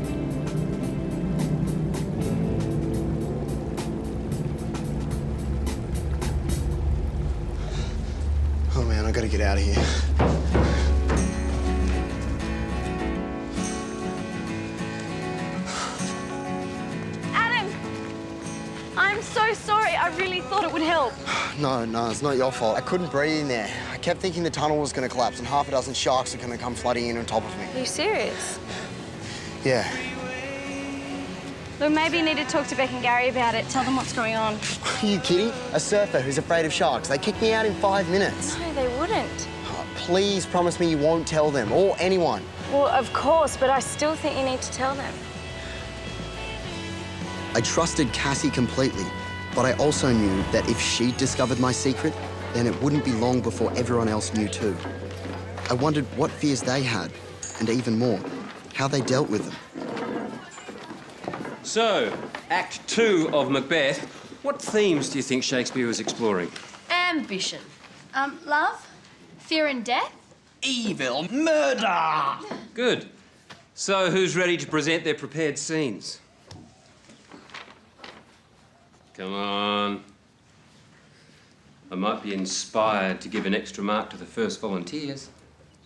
[SPEAKER 12] Oh man, I gotta get out of here.
[SPEAKER 7] Adam! I'm so sorry. I really thought it would help.
[SPEAKER 12] No, it's not your fault. I couldn't breathe in there. I kept thinking the tunnel was gonna collapse and half a dozen sharks are gonna come flooding in on top of me.
[SPEAKER 7] Are you serious?
[SPEAKER 12] Yeah.
[SPEAKER 7] Look, maybe you need to talk to Beck and Gary about it. Tell them what's going on.
[SPEAKER 12] Are you kidding? A surfer who's afraid of sharks. They kicked me out in 5 minutes.
[SPEAKER 7] No, they wouldn't.
[SPEAKER 12] Oh, please promise me you won't tell them or anyone.
[SPEAKER 7] Well, of course, but I still think you need to tell them.
[SPEAKER 12] I trusted Cassie completely, but I also knew that if she'd discovered my secret, then it wouldn't be long before everyone else knew too. I wondered what fears they had, and even more, how they dealt with them.
[SPEAKER 16] So, Act 2 of Macbeth. What themes do you think Shakespeare was exploring?
[SPEAKER 13] Ambition. Love? Fear and death?
[SPEAKER 14] Evil. Murder.
[SPEAKER 16] Good. So, who's ready to present their prepared scenes? Come on. I might be inspired to give an extra mark to the first volunteers.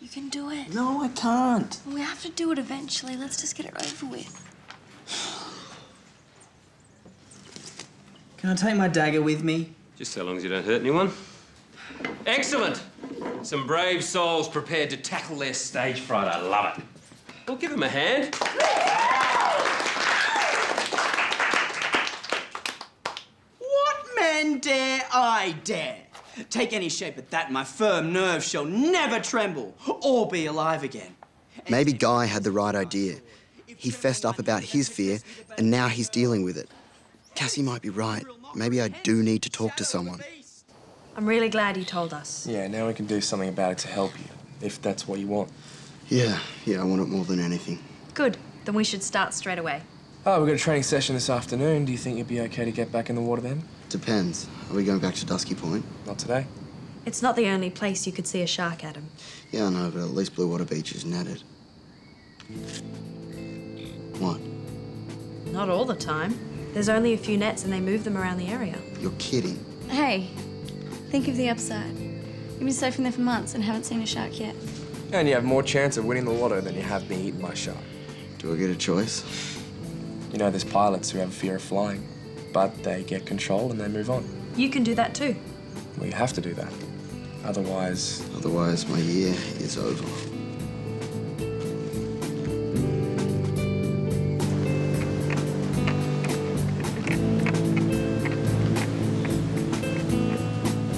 [SPEAKER 13] You can do it.
[SPEAKER 14] No, I can't.
[SPEAKER 13] We have to do it eventually. Let's just get it over with.
[SPEAKER 14] Can I take my dagger with me?
[SPEAKER 16] Just so long as you don't hurt anyone. Excellent! Some brave souls prepared to tackle their stage fright. I love it. Well, give them a hand.
[SPEAKER 14] What man dare I dare? Take any shape at that, my firm nerves shall never tremble or be alive again.
[SPEAKER 12] Maybe Guy had the right idea. He fessed up about his fear, and now he's dealing with it. Cassie might be right. Maybe I do need to talk to someone.
[SPEAKER 11] I'm really glad you told us.
[SPEAKER 5] Yeah, now we can do something about it to help you, if that's what you want.
[SPEAKER 12] Yeah, I want it more than anything.
[SPEAKER 11] Good. Then we should start straight away.
[SPEAKER 5] Oh, we've got a training session this afternoon. Do you think you'd be okay to get back in the water then?
[SPEAKER 12] Depends. Are we going back to Dusky Point?
[SPEAKER 5] Not today.
[SPEAKER 11] It's not the only place you could see a shark, Adam.
[SPEAKER 12] Yeah, I know, but at least Blue Water Beach is netted. What?
[SPEAKER 11] Not all the time. There's only a few nets and they move them around the area.
[SPEAKER 12] You're kidding.
[SPEAKER 10] Hey, think of the upside. You've been surfing there for months and haven't seen a shark yet.
[SPEAKER 5] And you have more chance of winning the lotto than you have being eaten by a shark.
[SPEAKER 12] Do I get a choice?
[SPEAKER 5] You know, there's pilots who have a fear of flying, but they get control and they move on.
[SPEAKER 11] You can do that too.
[SPEAKER 5] Well, you have to do that. Otherwise,
[SPEAKER 12] my year is over.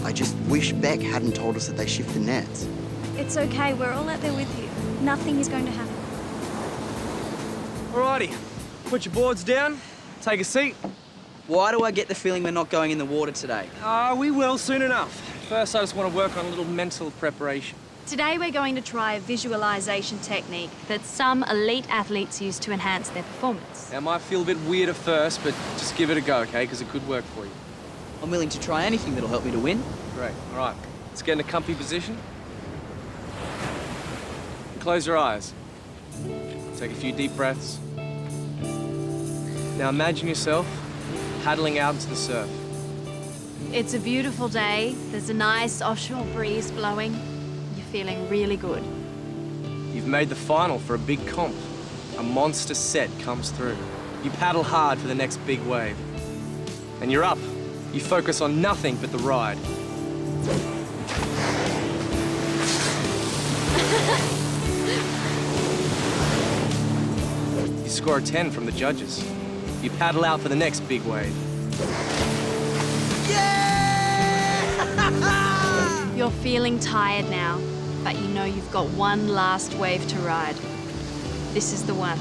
[SPEAKER 12] I just wish Beck hadn't told us that they shift the nets.
[SPEAKER 10] It's okay, we're all out there with you. Nothing is going to happen.
[SPEAKER 17] Alrighty, put your boards down, take a seat.
[SPEAKER 14] Why do I get the feeling we're not going in the water today?
[SPEAKER 17] We will soon enough. First, I just want to work on a little mental preparation.
[SPEAKER 15] Today we're going to try a visualization technique that some elite athletes use to enhance their performance.
[SPEAKER 17] Now, it might feel a bit weird at first, but just give it a go, okay? Because it could work for you.
[SPEAKER 14] I'm willing to try anything that'll help me to win.
[SPEAKER 17] Great, all right. Let's get in a comfy position. Close your eyes. Take a few deep breaths. Now imagine yourself paddling out into the surf.
[SPEAKER 15] It's a beautiful day. There's a nice offshore breeze blowing. You're feeling really good.
[SPEAKER 17] You've made the final for a big comp. A monster set comes through. You paddle hard for the next big wave. And you're up. You focus on nothing but the ride. You score a 10 from the judges. You paddle out for the next big wave.
[SPEAKER 15] You're feeling tired now, but you know you've got one last wave to ride. This is the one.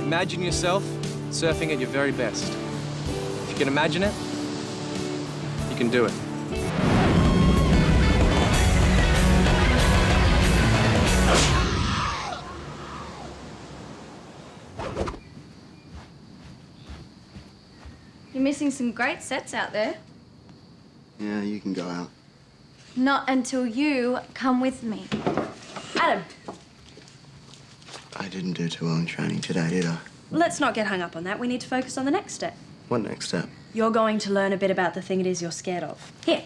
[SPEAKER 17] Imagine yourself surfing at your very best. If you can imagine it, you can do it.
[SPEAKER 10] You're missing some great sets out there.
[SPEAKER 12] Yeah, you can go out.
[SPEAKER 10] Not until you come with me. Adam,
[SPEAKER 12] I didn't do too well in training today, did I?
[SPEAKER 11] Let's not get hung up on that. We need to focus on the next step.
[SPEAKER 12] What next step?
[SPEAKER 11] You're going to learn a bit about the thing it is you're scared of. Here.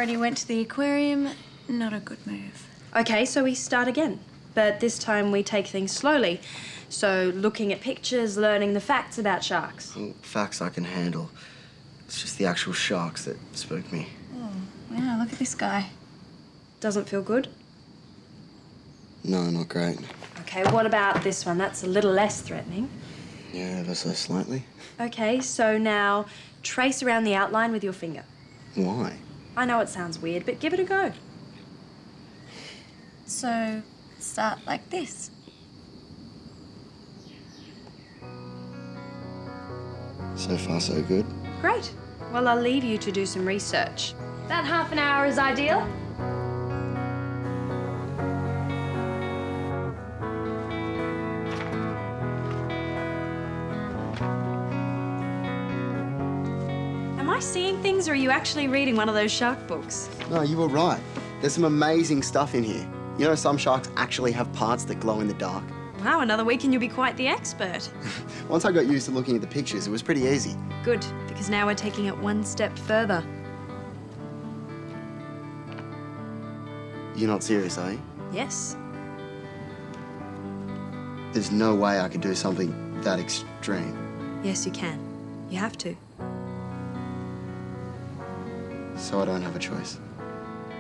[SPEAKER 10] already went to the aquarium. Not a good move.
[SPEAKER 11] Okay, so we start again. But this time we take things slowly. So looking at pictures, learning the facts about sharks.
[SPEAKER 12] Well, facts I can handle. It's just the actual sharks that spook me.
[SPEAKER 10] Oh, wow, look at this guy.
[SPEAKER 11] Doesn't feel good?
[SPEAKER 12] No, not great.
[SPEAKER 11] Okay, what about this one? That's a little less threatening.
[SPEAKER 12] Yeah, ever so slightly.
[SPEAKER 11] Okay, so now trace around the outline with your finger.
[SPEAKER 12] Why?
[SPEAKER 11] I know it sounds weird, but give it a go.
[SPEAKER 10] So, start like this.
[SPEAKER 12] So far, so good.
[SPEAKER 11] Great. Well, I'll leave you to do some research. That half an hour is ideal. Am I seeing things, or are you actually reading one of those shark books?
[SPEAKER 12] No, you were right. There's some amazing stuff in here. You know, some sharks actually have parts that glow in the dark.
[SPEAKER 11] Wow, another week and you'll be quite the expert.
[SPEAKER 12] Once I got used to looking at the pictures, it was pretty easy.
[SPEAKER 11] Good, because now we're taking it one step further.
[SPEAKER 12] You're not serious, are you?
[SPEAKER 11] Yes.
[SPEAKER 12] There's no way I could do something that extreme.
[SPEAKER 11] Yes, you can. You have to.
[SPEAKER 12] So I don't have a choice.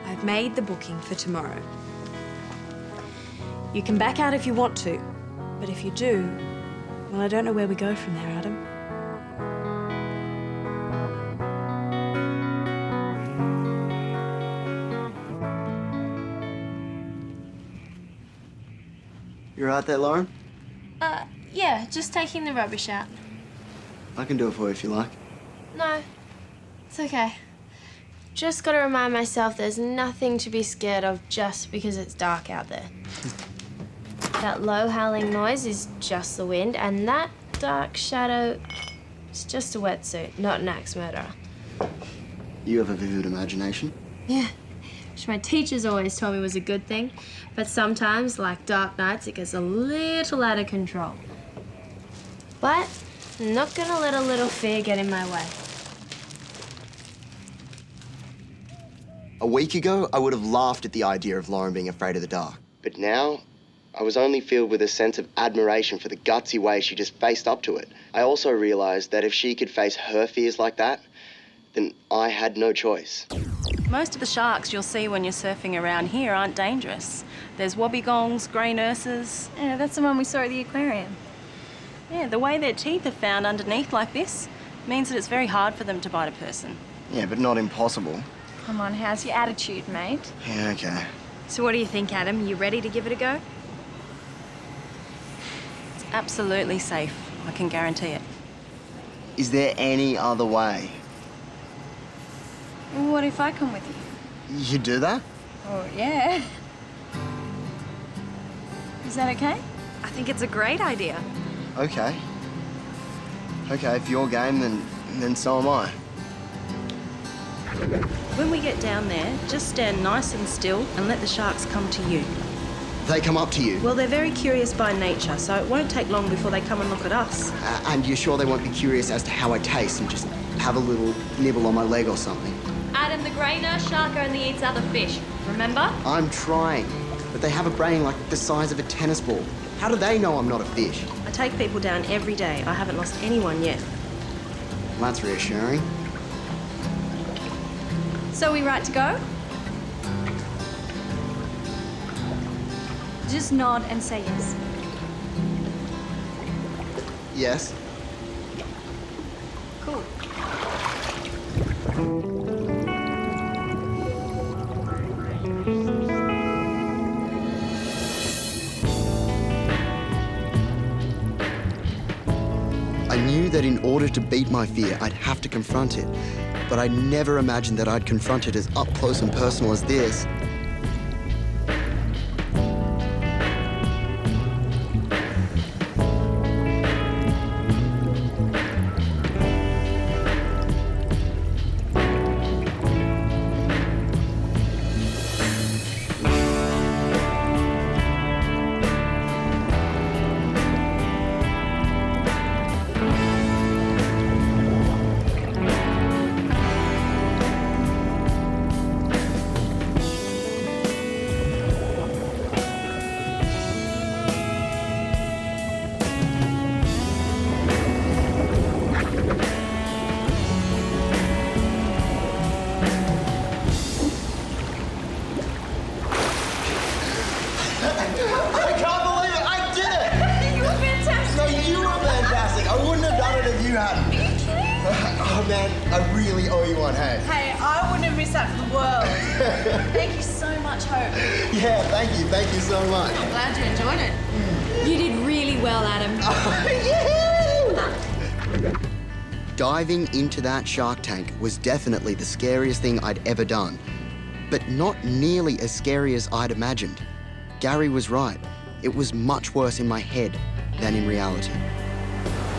[SPEAKER 11] I've made the booking for tomorrow. You can back out if you want to, but if you do, well, I don't know where we go from there, Adam.
[SPEAKER 12] You right there, Lauren?
[SPEAKER 6] Yeah, just taking the rubbish out.
[SPEAKER 12] I can do it for you if you like.
[SPEAKER 6] No, it's okay. Just gotta remind myself there's nothing to be scared of just because it's dark out there. That low howling noise is just the wind, and that dark shadow is just a wetsuit, not an axe murderer.
[SPEAKER 12] You have a vivid imagination.
[SPEAKER 6] Yeah, which my teachers always told me was a good thing, but sometimes, like dark nights, it gets a little out of control. But I'm not gonna let a little fear get in my way.
[SPEAKER 12] A week ago, I would have laughed at the idea of Lauren being afraid of the dark.
[SPEAKER 9] But now, I was only filled with a sense of admiration for the gutsy way she just faced up to it. I also realised that if she could face her fears like that, then I had no choice.
[SPEAKER 18] Most of the sharks you'll see when you're surfing around here aren't dangerous. There's wobbegongs, grey nurses.
[SPEAKER 10] Yeah, that's the one we saw at the aquarium.
[SPEAKER 18] Yeah, the way their teeth are found underneath like this means that it's very hard for them to bite a person.
[SPEAKER 12] Yeah, but not impossible.
[SPEAKER 10] Come on, how's your attitude, mate?
[SPEAKER 12] Yeah, okay.
[SPEAKER 11] So what do you think, Adam? You ready to give it a go?
[SPEAKER 18] It's absolutely safe, I can guarantee it.
[SPEAKER 12] Is there any other way?
[SPEAKER 10] What if I come with you?
[SPEAKER 12] You do that?
[SPEAKER 10] Oh, yeah. Is that okay?
[SPEAKER 11] I think it's a great idea.
[SPEAKER 12] Okay. Okay, if you're game, then so am I.
[SPEAKER 18] When we get down there, just stand nice and still and let the sharks come to you.
[SPEAKER 12] They come up to you?
[SPEAKER 18] Well, they're very curious by nature, so it won't take long before they come and look at us.
[SPEAKER 12] And you're sure they won't be curious as to how I taste and just have a little nibble on my leg or something?
[SPEAKER 15] Adam, the grey nurse shark only eats other fish, remember?
[SPEAKER 12] I'm trying, but they have a brain like the size of a tennis ball. How do they know I'm not a fish?
[SPEAKER 18] I take people down every day. I haven't lost anyone yet.
[SPEAKER 12] Well, that's reassuring.
[SPEAKER 10] So we right to go? Just nod and say yes.
[SPEAKER 12] Yes.
[SPEAKER 10] Cool.
[SPEAKER 12] I knew that in order to beat my fear, I'd have to confront it, but I never imagined that I'd confront it as up close and personal as this.
[SPEAKER 7] Oh man, I really owe you one, hey.
[SPEAKER 10] Hey, I wouldn't have missed that for the world. Thank you so much, Hope.
[SPEAKER 12] Yeah, thank you so much.
[SPEAKER 10] I'm glad you enjoyed it. You did really well, Adam.
[SPEAKER 12] Diving into that shark tank was definitely the scariest thing I'd ever done, but not nearly as scary as I'd imagined. Gary was right. It was much worse in my head than in reality.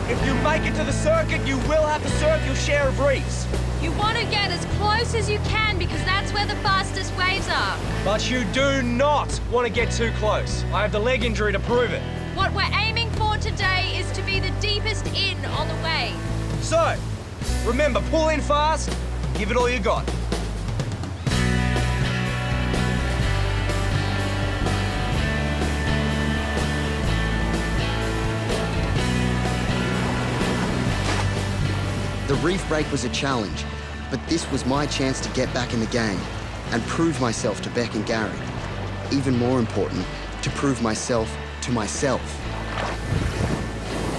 [SPEAKER 17] If you make it to the circuit, you will have to surf your share of reefs.
[SPEAKER 15] You want to get as close as you can because that's where the fastest waves are.
[SPEAKER 17] But you do not want to get too close. I have the leg injury to prove it.
[SPEAKER 15] What we're aiming for today is to be the deepest in on the wave.
[SPEAKER 17] So, remember, pull in fast, give it all you got.
[SPEAKER 12] The reef break was a challenge, but this was my chance to get back in the game and prove myself to Beck and Gary. Even more important, to prove myself to myself.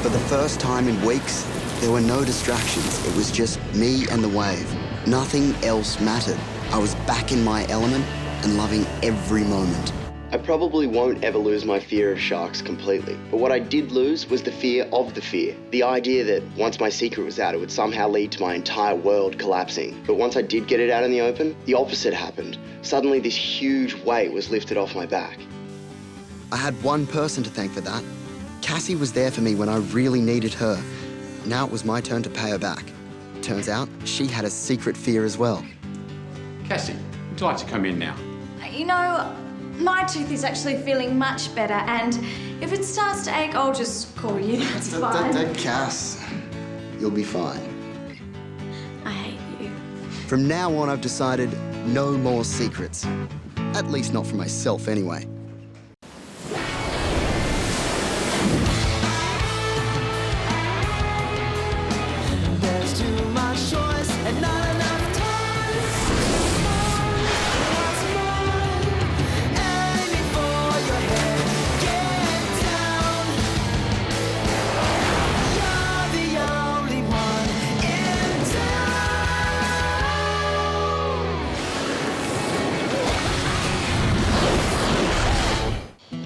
[SPEAKER 12] For the first time in weeks, there were no distractions. It was just me and the wave. Nothing else mattered. I was back in my element and loving every moment.
[SPEAKER 9] I probably won't ever lose my fear of sharks completely, but what I did lose was the fear of the fear. The idea that once my secret was out, it would somehow lead to my entire world collapsing. But once I did get it out in the open, the opposite happened. Suddenly this huge weight was lifted off my back.
[SPEAKER 12] I had one person to thank for that. Cassie was there for me when I really needed her. Now it was my turn to pay her back. Turns out she had a secret fear as well.
[SPEAKER 19] Cassie, would you like to come in now?
[SPEAKER 10] You know, my tooth is actually feeling much better, and if it starts to ache, I'll just call you. That's fine.
[SPEAKER 12] Cass, you'll be fine.
[SPEAKER 10] I hate you.
[SPEAKER 12] From now on, I've decided no more secrets. At least not for myself, anyway.
[SPEAKER 20] There's too much choice and not enough time.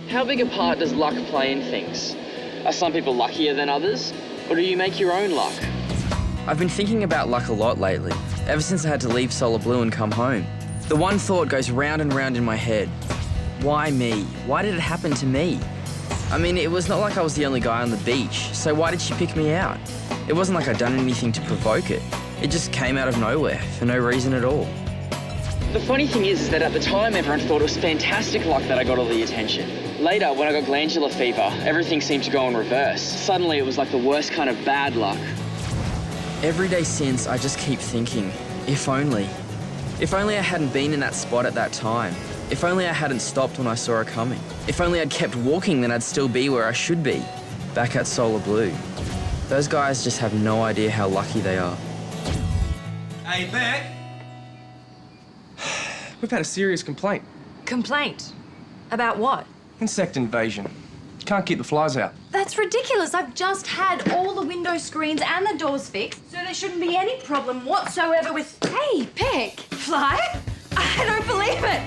[SPEAKER 8] How big a part does luck play in things? Are some people luckier than others? Or do you make your own luck? I've been thinking about luck a lot lately, ever since I had to leave Solar Blue and come home. The one thought goes round and round in my head. Why me? Why did it happen to me? I mean, it was not like I was the only guy on the beach, so why did she pick me out? It wasn't like I'd done anything to provoke it. It just came out of nowhere, for no reason at all. The funny thing is that at the time everyone thought it was fantastic luck that I got all the attention. Later, when I got glandular fever, everything seemed to go in reverse. Suddenly, it was like the worst kind of bad luck. Every day since, I just keep thinking, if only. If only I hadn't been in that spot at that time. If only I hadn't stopped when I saw her coming. If only I'd kept walking, then I'd still be where I should be, back at Solar Blue. Those guys just have no idea how lucky they are.
[SPEAKER 5] Hey, Beck. We've had a serious complaint.
[SPEAKER 11] Complaint? About what?
[SPEAKER 5] Insect invasion. Can't keep the flies out.
[SPEAKER 11] That's ridiculous. I've just had all the window screens and the doors fixed, so there shouldn't be any problem whatsoever with... Hey, Peck! Fly? I don't believe it.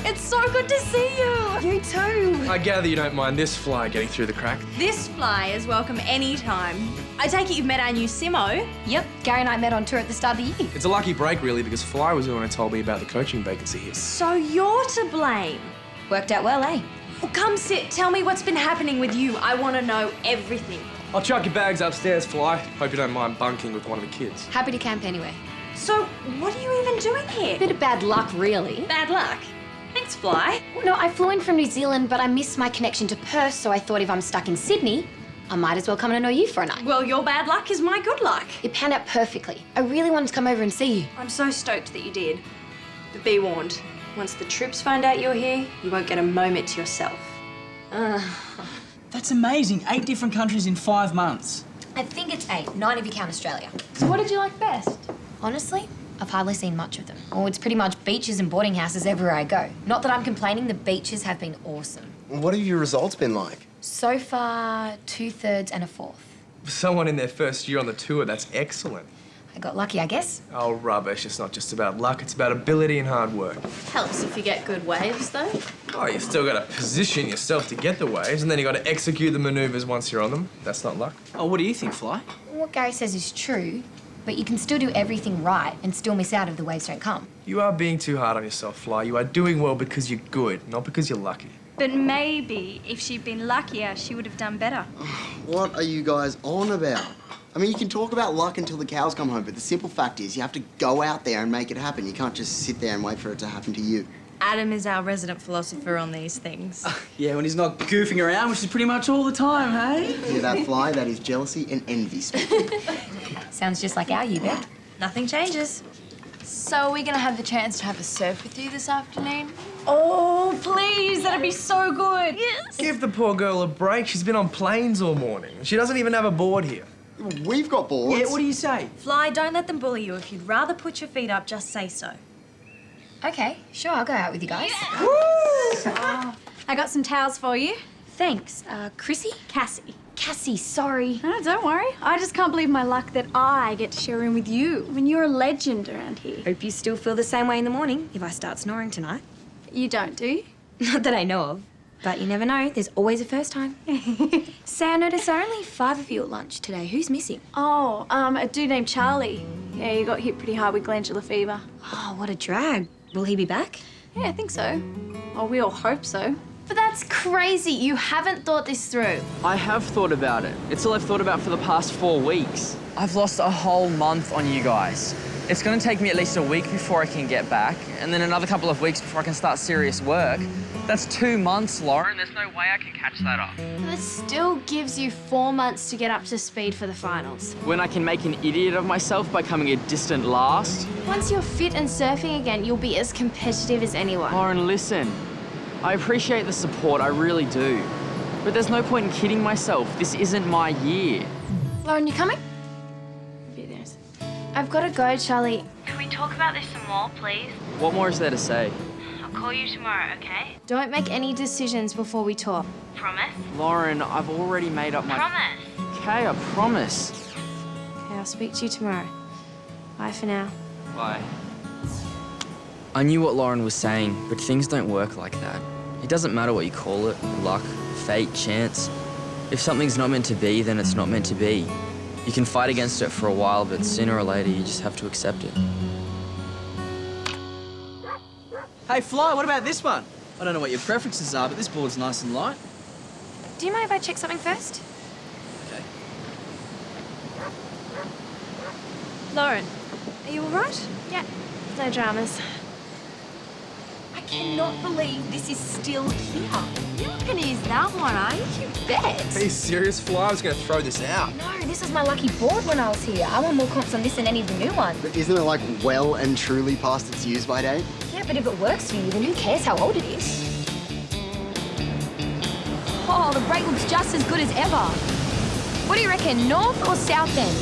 [SPEAKER 11] It's so good to see you. You too.
[SPEAKER 5] I gather you don't mind this fly getting through the crack.
[SPEAKER 11] This fly is welcome anytime. I take it you've met our new Simo.
[SPEAKER 21] Yep, Gary and I met on tour at the start of the year.
[SPEAKER 5] It's a lucky break, really, because Fly was the one who told me about the coaching vacancy here.
[SPEAKER 11] So you're to blame.
[SPEAKER 21] Worked out well, eh?
[SPEAKER 11] Well, come sit. Tell me what's been happening with you. I want to know everything.
[SPEAKER 5] I'll chuck your bags upstairs, Fly. Hope you don't mind bunking with one of the kids.
[SPEAKER 21] Happy to camp anyway.
[SPEAKER 11] So, what are you even doing here?
[SPEAKER 21] Bit of bad luck, really.
[SPEAKER 11] Bad luck? Thanks, Fly.
[SPEAKER 21] No, I flew in from New Zealand, but I missed my connection to Perth, so I thought if I'm stuck in Sydney, I might as well come and annoy you for a night.
[SPEAKER 11] Well, your bad luck is my good luck.
[SPEAKER 21] It panned out perfectly. I really wanted to come over and see you.
[SPEAKER 11] I'm so stoked that you did. But be warned, once the troops find out you're here, you won't get a moment to yourself.
[SPEAKER 14] That's amazing. 8 different countries in 5 months.
[SPEAKER 21] I think it's 8, 9 if you count Australia.
[SPEAKER 6] So what did you like best?
[SPEAKER 21] Honestly, I've hardly seen much of them. Oh, it's pretty much beaches and boarding houses everywhere I go. Not that I'm complaining, the beaches have been awesome.
[SPEAKER 12] What have your results been like?
[SPEAKER 21] So far, 2/3 and a 4th.
[SPEAKER 5] For someone in their first year on the tour, that's excellent.
[SPEAKER 21] I got lucky, I guess.
[SPEAKER 5] Oh, rubbish. It's not just about luck, it's about ability and hard work.
[SPEAKER 6] Helps if you get good waves, though.
[SPEAKER 5] Oh, you still got to position yourself to get the waves, and then you got to execute the manoeuvres once you're on them. That's not luck.
[SPEAKER 14] Oh, what do you think, Fly?
[SPEAKER 21] What Gary says is true, but you can still do everything right and still miss out if the waves don't come.
[SPEAKER 5] You are being too hard on yourself, Fly. You are doing well because you're good, not because you're lucky.
[SPEAKER 13] But maybe if she'd been luckier, she would have done better.
[SPEAKER 12] What are you guys on about? I mean, you can talk about luck until the cows come home, but the simple fact is you have to go out there and make it happen. You can't just sit there and wait for it to happen to you.
[SPEAKER 11] Adam is our resident philosopher on these things.
[SPEAKER 14] Yeah, when he's not goofing around, which is pretty much all the time, hey?
[SPEAKER 12] Hear that, Fly? That is jealousy and envy speaking.
[SPEAKER 21] Sounds just like our year, Beck.
[SPEAKER 11] Nothing changes.
[SPEAKER 6] So are we going to have the chance to have a surf with you this afternoon?
[SPEAKER 11] Oh, please, that'd be so good. Yes.
[SPEAKER 5] Give the poor girl a break. She's been on planes all morning. She doesn't even have a board here.
[SPEAKER 12] We've got boards.
[SPEAKER 14] Yeah, what do you say?
[SPEAKER 11] Fly, don't let them bully you. If you'd rather put your feet up, just say so.
[SPEAKER 21] Okay, sure, I'll go out with you guys.
[SPEAKER 7] I got some towels for you.
[SPEAKER 21] Thanks. Chrissy?
[SPEAKER 7] Cassie.
[SPEAKER 21] Cassie, sorry.
[SPEAKER 7] No, don't worry. I just can't believe my luck that I get to share a room with you. I mean, you're a legend around here.
[SPEAKER 21] Hope you still feel the same way in the morning if I start snoring tonight.
[SPEAKER 7] You don't, do you?
[SPEAKER 21] Not that I know of. But you never know. There's always a first time. Say, I noticed there are only 5 of you at lunch today. Who's missing?
[SPEAKER 7] Oh, a dude named Charlie. Yeah, he got hit pretty hard with glandular fever.
[SPEAKER 21] Oh, what a drag. Will he be back?
[SPEAKER 7] Yeah, I think so. Oh, we all hope so.
[SPEAKER 6] But that's crazy. You haven't thought this through.
[SPEAKER 8] I have thought about it. It's all I've thought about for the past 4 weeks. I've lost a whole month on you guys. It's going to take me at least a week before I can get back, and then another couple of weeks before I can start serious work. That's 2 months, Lauren. There's no way I can catch that up.
[SPEAKER 6] That still gives you 4 months to get up to speed for the finals.
[SPEAKER 8] When I can make an idiot of myself by coming a distant last.
[SPEAKER 6] Once you're fit and surfing again, you'll be as competitive as anyone.
[SPEAKER 8] Lauren, listen. I appreciate the support, I really do. But there's no point in kidding myself. This isn't my year.
[SPEAKER 6] Lauren, you coming? I've got to go, Charlie.
[SPEAKER 1] Can we talk about this some more, please?
[SPEAKER 8] What more is there to say?
[SPEAKER 1] I'll call you tomorrow, okay?
[SPEAKER 6] Don't make any decisions before we talk.
[SPEAKER 1] Promise?
[SPEAKER 8] Lauren, I've already made up my...
[SPEAKER 1] Promise?
[SPEAKER 8] Okay, I promise.
[SPEAKER 6] Okay, I'll speak to you tomorrow. Bye for now.
[SPEAKER 8] Bye. I knew what Lauren was saying, but things don't work like that. It doesn't matter what you call it, luck, fate, chance. If something's not meant to be, then it's not meant to be. You can fight against it for a while, but sooner or later you just have to accept it.
[SPEAKER 14] Hey, Fly, what about this one? I don't know what your preferences are, but this board's nice and light.
[SPEAKER 21] Do you mind if I check something first?
[SPEAKER 14] Okay.
[SPEAKER 11] Lauren, are you all right?
[SPEAKER 6] Yeah, no dramas.
[SPEAKER 21] I cannot believe this is still here.
[SPEAKER 6] You're not going to use that one, are you? You bet.
[SPEAKER 5] Are you serious, Fly? I was going to throw this out.
[SPEAKER 21] No, this was my lucky board when I was here. I want more comps on this than any of the new ones.
[SPEAKER 12] But isn't it like well and truly past its use-by date?
[SPEAKER 21] Yeah, but if it works for you, then who cares how old it is? Oh, the break looks just as good as ever. What do you reckon, north or south end?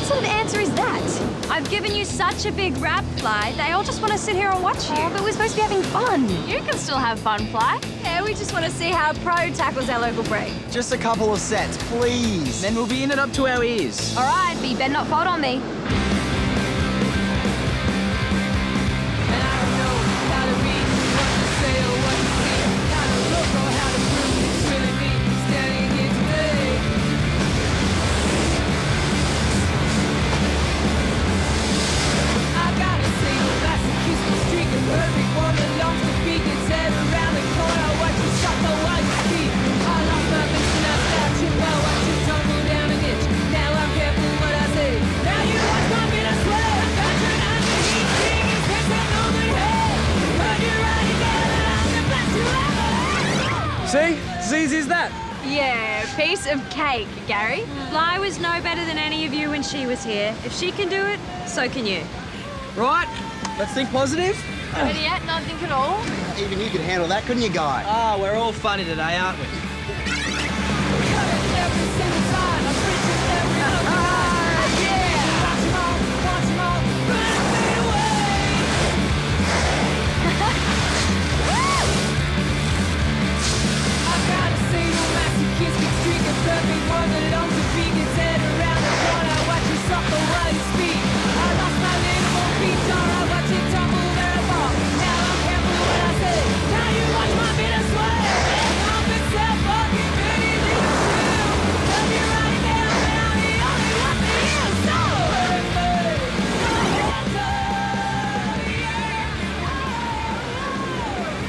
[SPEAKER 13] What sort of answer is that?
[SPEAKER 15] I've given you such a big rap, Fly. They all just want to sit here and watch you.
[SPEAKER 13] Oh, but we're supposed to be having fun.
[SPEAKER 15] You can still have fun, Fly.
[SPEAKER 11] Yeah, we just want to see how Pro tackles our local break.
[SPEAKER 14] Just a couple of sets, please. Then we'll be in it up to our ears.
[SPEAKER 13] All right, but you better not fold on me.
[SPEAKER 17] See? As easy as that.
[SPEAKER 15] Yeah, piece of cake, Gary. Fly was no better than any of you when she was here. If she can do it, so can you.
[SPEAKER 14] Right, let's think positive.
[SPEAKER 11] Ready yet? Not think at all?
[SPEAKER 12] Even you could handle that, couldn't you, Guy?
[SPEAKER 14] Ah, we're all funny today, aren't we?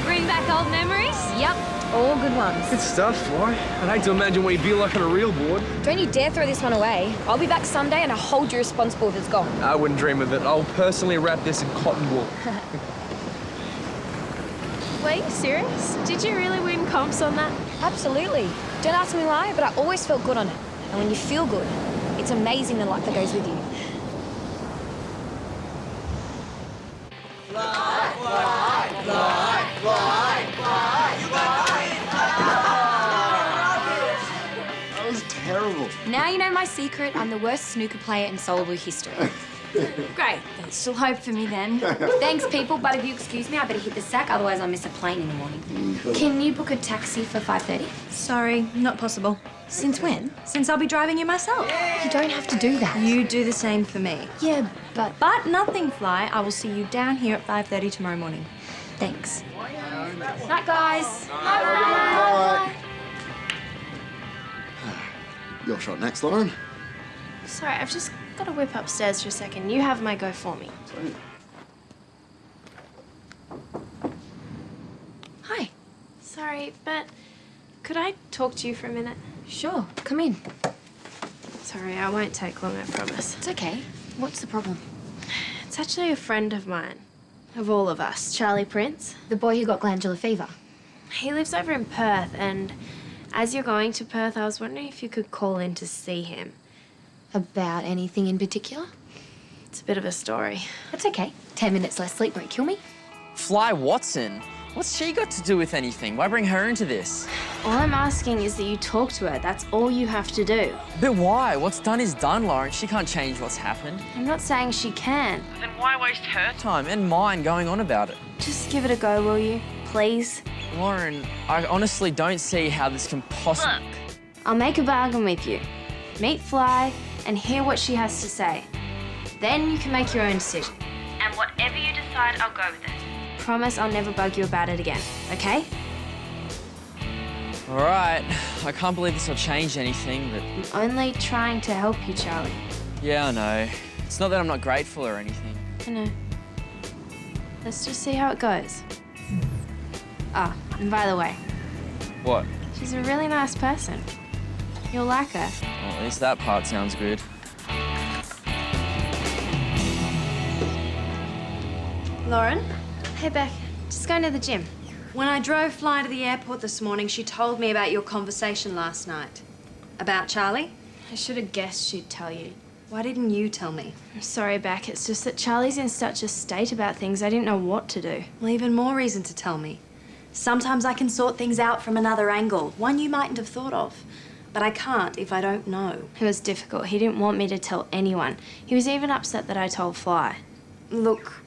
[SPEAKER 15] Bring back old memories?
[SPEAKER 13] Yep, all good ones.
[SPEAKER 17] Good stuff, Fly. I'd hate to imagine what you'd be like on a real board.
[SPEAKER 13] Don't you dare throw this one away. I'll be back someday and I'll hold you responsible if it's gone.
[SPEAKER 17] I wouldn't dream of it. I'll personally wrap this in cotton wool.
[SPEAKER 6] Were you serious? Did you really win comps on that?
[SPEAKER 13] Absolutely. Don't ask me why, but I always felt good on it. And when you feel good, it's amazing the luck that goes with you.
[SPEAKER 12] That was terrible.
[SPEAKER 21] Now you know my secret. I'm the worst snooker player in Solo Blue history.
[SPEAKER 11] Great. There's still hope for me then.
[SPEAKER 21] Thanks, people, but if you excuse me, I better hit the sack, otherwise I'll miss a plane in the morning. Can you book a taxi for 5:30?
[SPEAKER 11] Sorry, not possible. Since when? Since I'll be driving you myself.
[SPEAKER 21] You don't have to do that.
[SPEAKER 11] You do the same for me.
[SPEAKER 21] Yeah, but...
[SPEAKER 11] But nothing, Fly. I will see you down here at 5:30 tomorrow morning.
[SPEAKER 21] Thanks. Night, guys.
[SPEAKER 12] Bye. Your shot next, Lauren.
[SPEAKER 6] Sorry, I've just got to whip upstairs for a second. You have my go for me.
[SPEAKER 12] Sweet.
[SPEAKER 6] Hi. Sorry, but could I talk to you for a minute?
[SPEAKER 21] Sure, come in.
[SPEAKER 6] Sorry, I won't take long, I promise.
[SPEAKER 21] It's okay. What's the problem?
[SPEAKER 6] It's actually a friend of mine. Of all of us, Charlie Prince.
[SPEAKER 21] The boy who got glandular fever.
[SPEAKER 6] He lives over in Perth, and as you're going to Perth, I was wondering if you could call in to see him.
[SPEAKER 21] About anything in particular?
[SPEAKER 6] It's a bit of a story.
[SPEAKER 21] That's okay. 10 minutes less sleep won't kill me.
[SPEAKER 8] Fly Watson? What's she got to do with anything? Why bring her into this?
[SPEAKER 6] All I'm asking is that you talk to her. That's all you have to do.
[SPEAKER 8] But why? What's done is done, Lauren. She can't change what's happened.
[SPEAKER 6] I'm not saying she can.
[SPEAKER 8] Then why waste her time and mine going on about it?
[SPEAKER 6] Just give it a go, will you? Please?
[SPEAKER 8] Lauren, I honestly don't see how this can possibly...
[SPEAKER 6] Look, I'll make a bargain with you. Meet Fly and hear what she has to say. Then you can make your own decision. And whatever you decide, I'll go with it. Promise I'll never bug you about it again, okay?
[SPEAKER 8] All right. I can't believe this will change anything, but...
[SPEAKER 6] I'm only trying to help you, Charlie.
[SPEAKER 8] Yeah, I know. It's not that I'm not grateful or anything.
[SPEAKER 6] I know. Let's just see how it goes. Ah, and by the way,
[SPEAKER 8] What?
[SPEAKER 6] she's a really nice person. You'll like her.
[SPEAKER 8] Well, at least that part sounds good.
[SPEAKER 11] Lauren?
[SPEAKER 6] Hey, Beck. Just going to the gym.
[SPEAKER 11] When I drove Fly to the airport this morning, she told me about your conversation last night. About Charlie?
[SPEAKER 6] I should have guessed she'd tell you.
[SPEAKER 11] Why didn't you tell me?
[SPEAKER 6] I'm sorry, Beck. It's just that Charlie's in such a state about things, I didn't know what to do.
[SPEAKER 11] Well, even more reason to tell me. Sometimes I can sort things out from another angle, one you mightn't have thought of. but I can't if I don't know.
[SPEAKER 6] It was difficult. He didn't want me to tell anyone. He was even upset that I told Fly.
[SPEAKER 11] Look,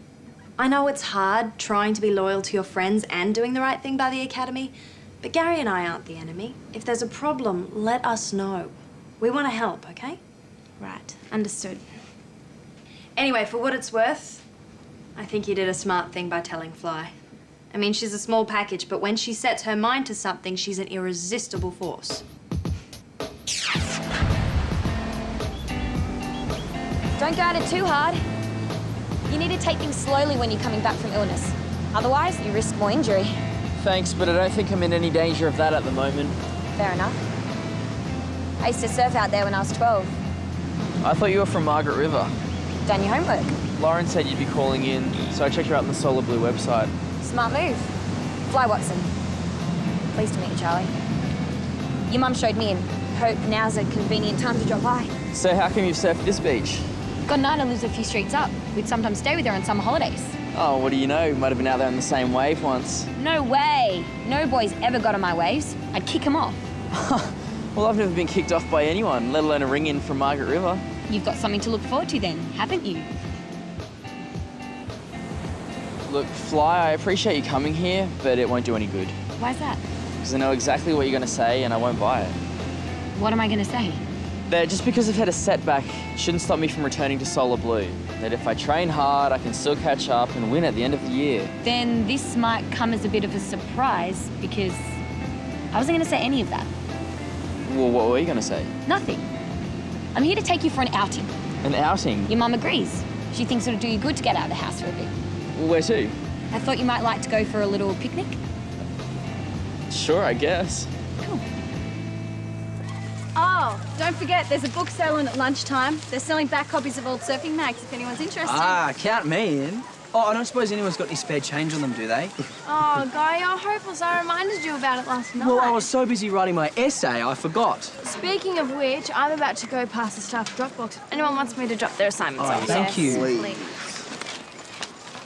[SPEAKER 11] I know it's hard trying to be loyal to your friends and doing the right thing by the Academy, but Gary and I aren't the enemy. If there's a problem, let us know. We want to help, okay?
[SPEAKER 6] Right, understood.
[SPEAKER 11] Anyway, for what it's worth, I think you did a smart thing by telling Fly. I mean, she's a small package, but when she sets her mind to something, she's an irresistible force.
[SPEAKER 13] Don't go at it too hard. You need to take things slowly when you're coming back from illness. Otherwise, you risk more injury.
[SPEAKER 8] Thanks, but I don't think I'm in any danger of that at the moment.
[SPEAKER 13] Fair enough. I used to surf out there when I was 12.
[SPEAKER 8] I thought you were from Margaret River.
[SPEAKER 13] Done your homework.
[SPEAKER 8] Lauren said you'd be calling in, so I checked you out on the Solar Blue website.
[SPEAKER 13] Smart move. Fly, Watson. Pleased to meet you, Charlie. Your mum showed me in. Hope now's a convenient time to drop by.
[SPEAKER 8] So how come you've surfed this beach?
[SPEAKER 13] Got Nina lives a few streets up. We'd sometimes stay with her on summer holidays.
[SPEAKER 8] Oh, what do you know? Might have been out there on the same wave once.
[SPEAKER 13] No way. No boys ever got on my waves. I'd kick them off.
[SPEAKER 8] Well, I've never been kicked off by anyone, let alone a ring-in from Margaret River.
[SPEAKER 13] You've got something to look forward to then, haven't you?
[SPEAKER 8] Look, Fly, I appreciate you coming here, but it won't do any good.
[SPEAKER 13] Why's that?
[SPEAKER 8] Because I know exactly what you're going to say and I won't buy it.
[SPEAKER 13] What am I going to say?
[SPEAKER 8] That just because I've had a setback shouldn't stop me from returning to Solar Blue. That if I train hard, I can still catch up and win at the end of the year.
[SPEAKER 13] Then this might come as a bit of a surprise because I wasn't going to say any of that.
[SPEAKER 8] Well, what were you going to say?
[SPEAKER 13] Nothing. I'm here to take you for an outing.
[SPEAKER 8] An outing?
[SPEAKER 13] Your mum agrees. She thinks it'll do you good to get out of the house for a bit.
[SPEAKER 8] Well, where to?
[SPEAKER 13] I thought you might like to go for a little picnic.
[SPEAKER 8] Sure, I guess.
[SPEAKER 13] Cool.
[SPEAKER 7] Oh, don't forget, there's a book sale on at lunchtime. They're selling back copies of old surfing mags if anyone's interested.
[SPEAKER 14] Ah, count me in. Oh, I don't suppose anyone's got any spare change on them, do they?
[SPEAKER 6] Oh, Guy, you're hopeless. I reminded you about it last night.
[SPEAKER 14] Well, I was so busy writing my essay, I forgot.
[SPEAKER 6] Speaking of which, I'm about to go past the staff drop box. If anyone wants me to drop their assignments
[SPEAKER 14] Oh,
[SPEAKER 6] off.
[SPEAKER 14] thank you.
[SPEAKER 6] Please.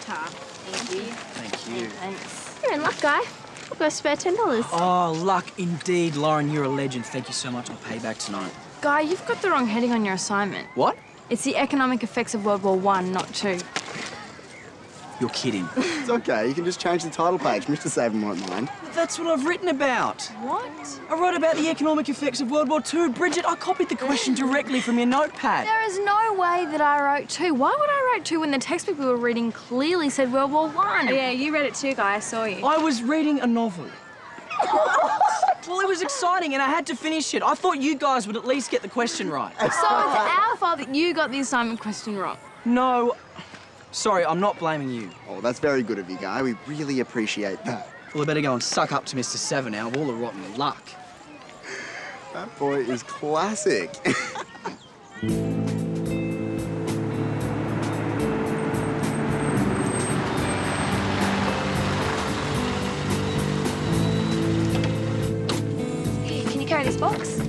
[SPEAKER 6] Ta. Thank you.
[SPEAKER 14] Thank you.
[SPEAKER 6] Thanks. You're in luck, Guy. I've got a spare $10.
[SPEAKER 14] Oh, luck indeed. Lauren, you're a legend. Thank you so much. I'll pay back tonight.
[SPEAKER 6] Guy, you've got the wrong heading on your assignment.
[SPEAKER 14] What?
[SPEAKER 6] It's the economic effects of World War I, not II.
[SPEAKER 14] You're kidding.
[SPEAKER 9] It's okay, you can just change the title page. Mr. Saban won't mind.
[SPEAKER 14] But that's what I've written about.
[SPEAKER 6] What?
[SPEAKER 14] I wrote about the economic effects of World War II. Bridget, I copied the question directly from your notepad.
[SPEAKER 6] There is no way that I wrote II. Why would I write II when the textbook we were reading clearly said World War I?
[SPEAKER 7] Yeah, you read it too, Guy. I saw you.
[SPEAKER 14] I was reading a novel. Well, it was exciting and I had to finish it. I thought you guys would at least get the question right.
[SPEAKER 6] So it's our fault that you got the assignment question wrong.
[SPEAKER 14] No. Sorry, I'm not blaming you.
[SPEAKER 9] Oh, that's very good of you, Guy. We really appreciate that.
[SPEAKER 14] Well, I better go and suck up to Mr. Seven now of all the rotten luck.
[SPEAKER 9] That boy is classic.
[SPEAKER 13] Can you carry this box?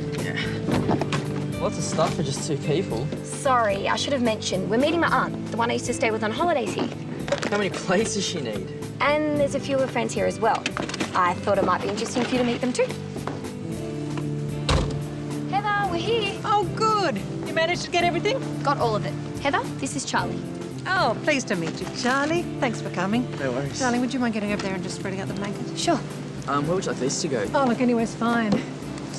[SPEAKER 8] Lots of stuff for just two people.
[SPEAKER 13] Sorry, I should have mentioned. We're meeting my aunt, the one I used to stay with on holidays here.
[SPEAKER 8] How many plates does she need?
[SPEAKER 13] And there's a few of her friends here as well. I thought it might be interesting for you to meet them too. Heather, we're here.
[SPEAKER 4] Oh, good. You managed to get everything?
[SPEAKER 13] Got all of it. Heather, this is Charlie.
[SPEAKER 4] Oh, pleased to meet you, Charlie. Thanks for coming.
[SPEAKER 8] No worries.
[SPEAKER 4] Charlie, would you mind getting over there and just spreading out the blankets?
[SPEAKER 13] Sure.
[SPEAKER 8] Where would you like these to go?
[SPEAKER 4] Oh, look, anywhere's fine.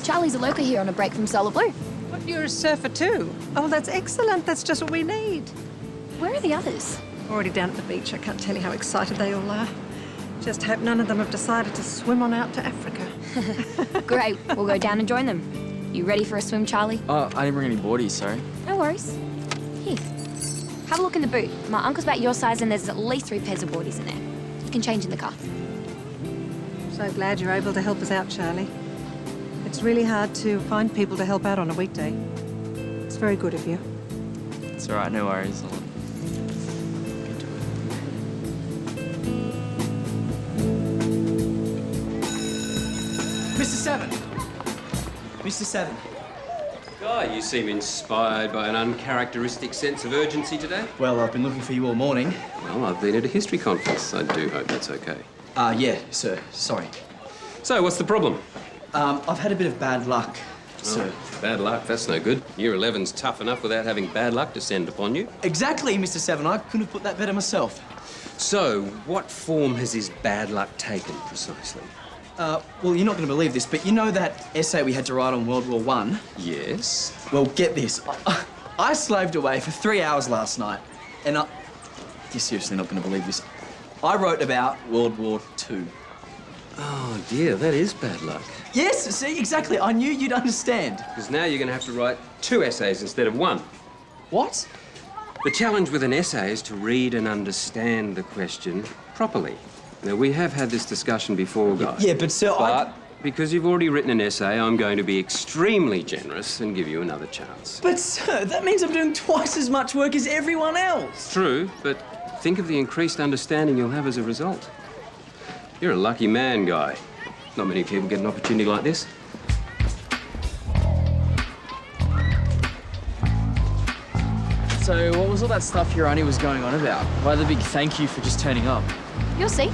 [SPEAKER 13] Charlie's a local here on a break from Solar Blue.
[SPEAKER 4] What, you're a surfer too? Oh, that's excellent. That's just what we need.
[SPEAKER 13] Where are the others?
[SPEAKER 4] Already down at the beach. I can't tell you how excited they all are. Just hope none of them have decided to swim on out to Africa.
[SPEAKER 13] Great. We'll go down and join them. You ready for a swim, Charlie?
[SPEAKER 8] Oh, I didn't bring any boardies, sorry.
[SPEAKER 13] No worries. Here. Have a look in the boot. My uncle's about your size and there's at least 3 pairs of boardies in there. You can change in the car.
[SPEAKER 4] So glad you're able to help us out, Charlie. It's really hard to find people to help out on a weekday. It's very good of you.
[SPEAKER 8] It's all right, no worries.
[SPEAKER 14] Mr. Seven. Mr. Seven.
[SPEAKER 16] Guy, you seem inspired by an uncharacteristic sense of urgency today.
[SPEAKER 14] Well, I've been looking for you all morning.
[SPEAKER 16] Well, I've been at a history conference. I do hope that's okay.
[SPEAKER 14] Yeah, sir. Sorry.
[SPEAKER 16] So, what's the problem?
[SPEAKER 14] I've had a bit of bad luck sir.
[SPEAKER 16] Bad luck, that's no good. Year 11's tough enough without having bad luck descend upon you.
[SPEAKER 14] Exactly, Mr. Seven. I couldn't have put that better myself.
[SPEAKER 16] So, what form has his bad luck taken, precisely?
[SPEAKER 14] Well, you're not going to believe this, but you know that essay we had to write on World War I?
[SPEAKER 16] Yes.
[SPEAKER 14] Well, get this. I slaved away for 3 hours last night, and you're seriously not going to believe this. I wrote about World War II.
[SPEAKER 16] Oh, dear, that is bad luck.
[SPEAKER 14] Yes, see, exactly. I knew you'd understand.
[SPEAKER 16] Because now you're going to have to write 2 essays instead of 1.
[SPEAKER 14] What?
[SPEAKER 16] The challenge with an essay is to read and understand the question properly. Now, we have had this discussion before, guys.
[SPEAKER 14] Yeah, but sir,
[SPEAKER 16] But because you've already written an essay, I'm going to be extremely generous and give you another chance.
[SPEAKER 14] But, sir, that means I'm doing twice as much work as everyone else.
[SPEAKER 16] True, but think of the increased understanding you'll have as a result. You're a lucky man, Guy. Not many people get an opportunity like this.
[SPEAKER 8] So, what was all that stuff your auntie was going on about? Why the big thank you for just turning up?
[SPEAKER 21] You'll see.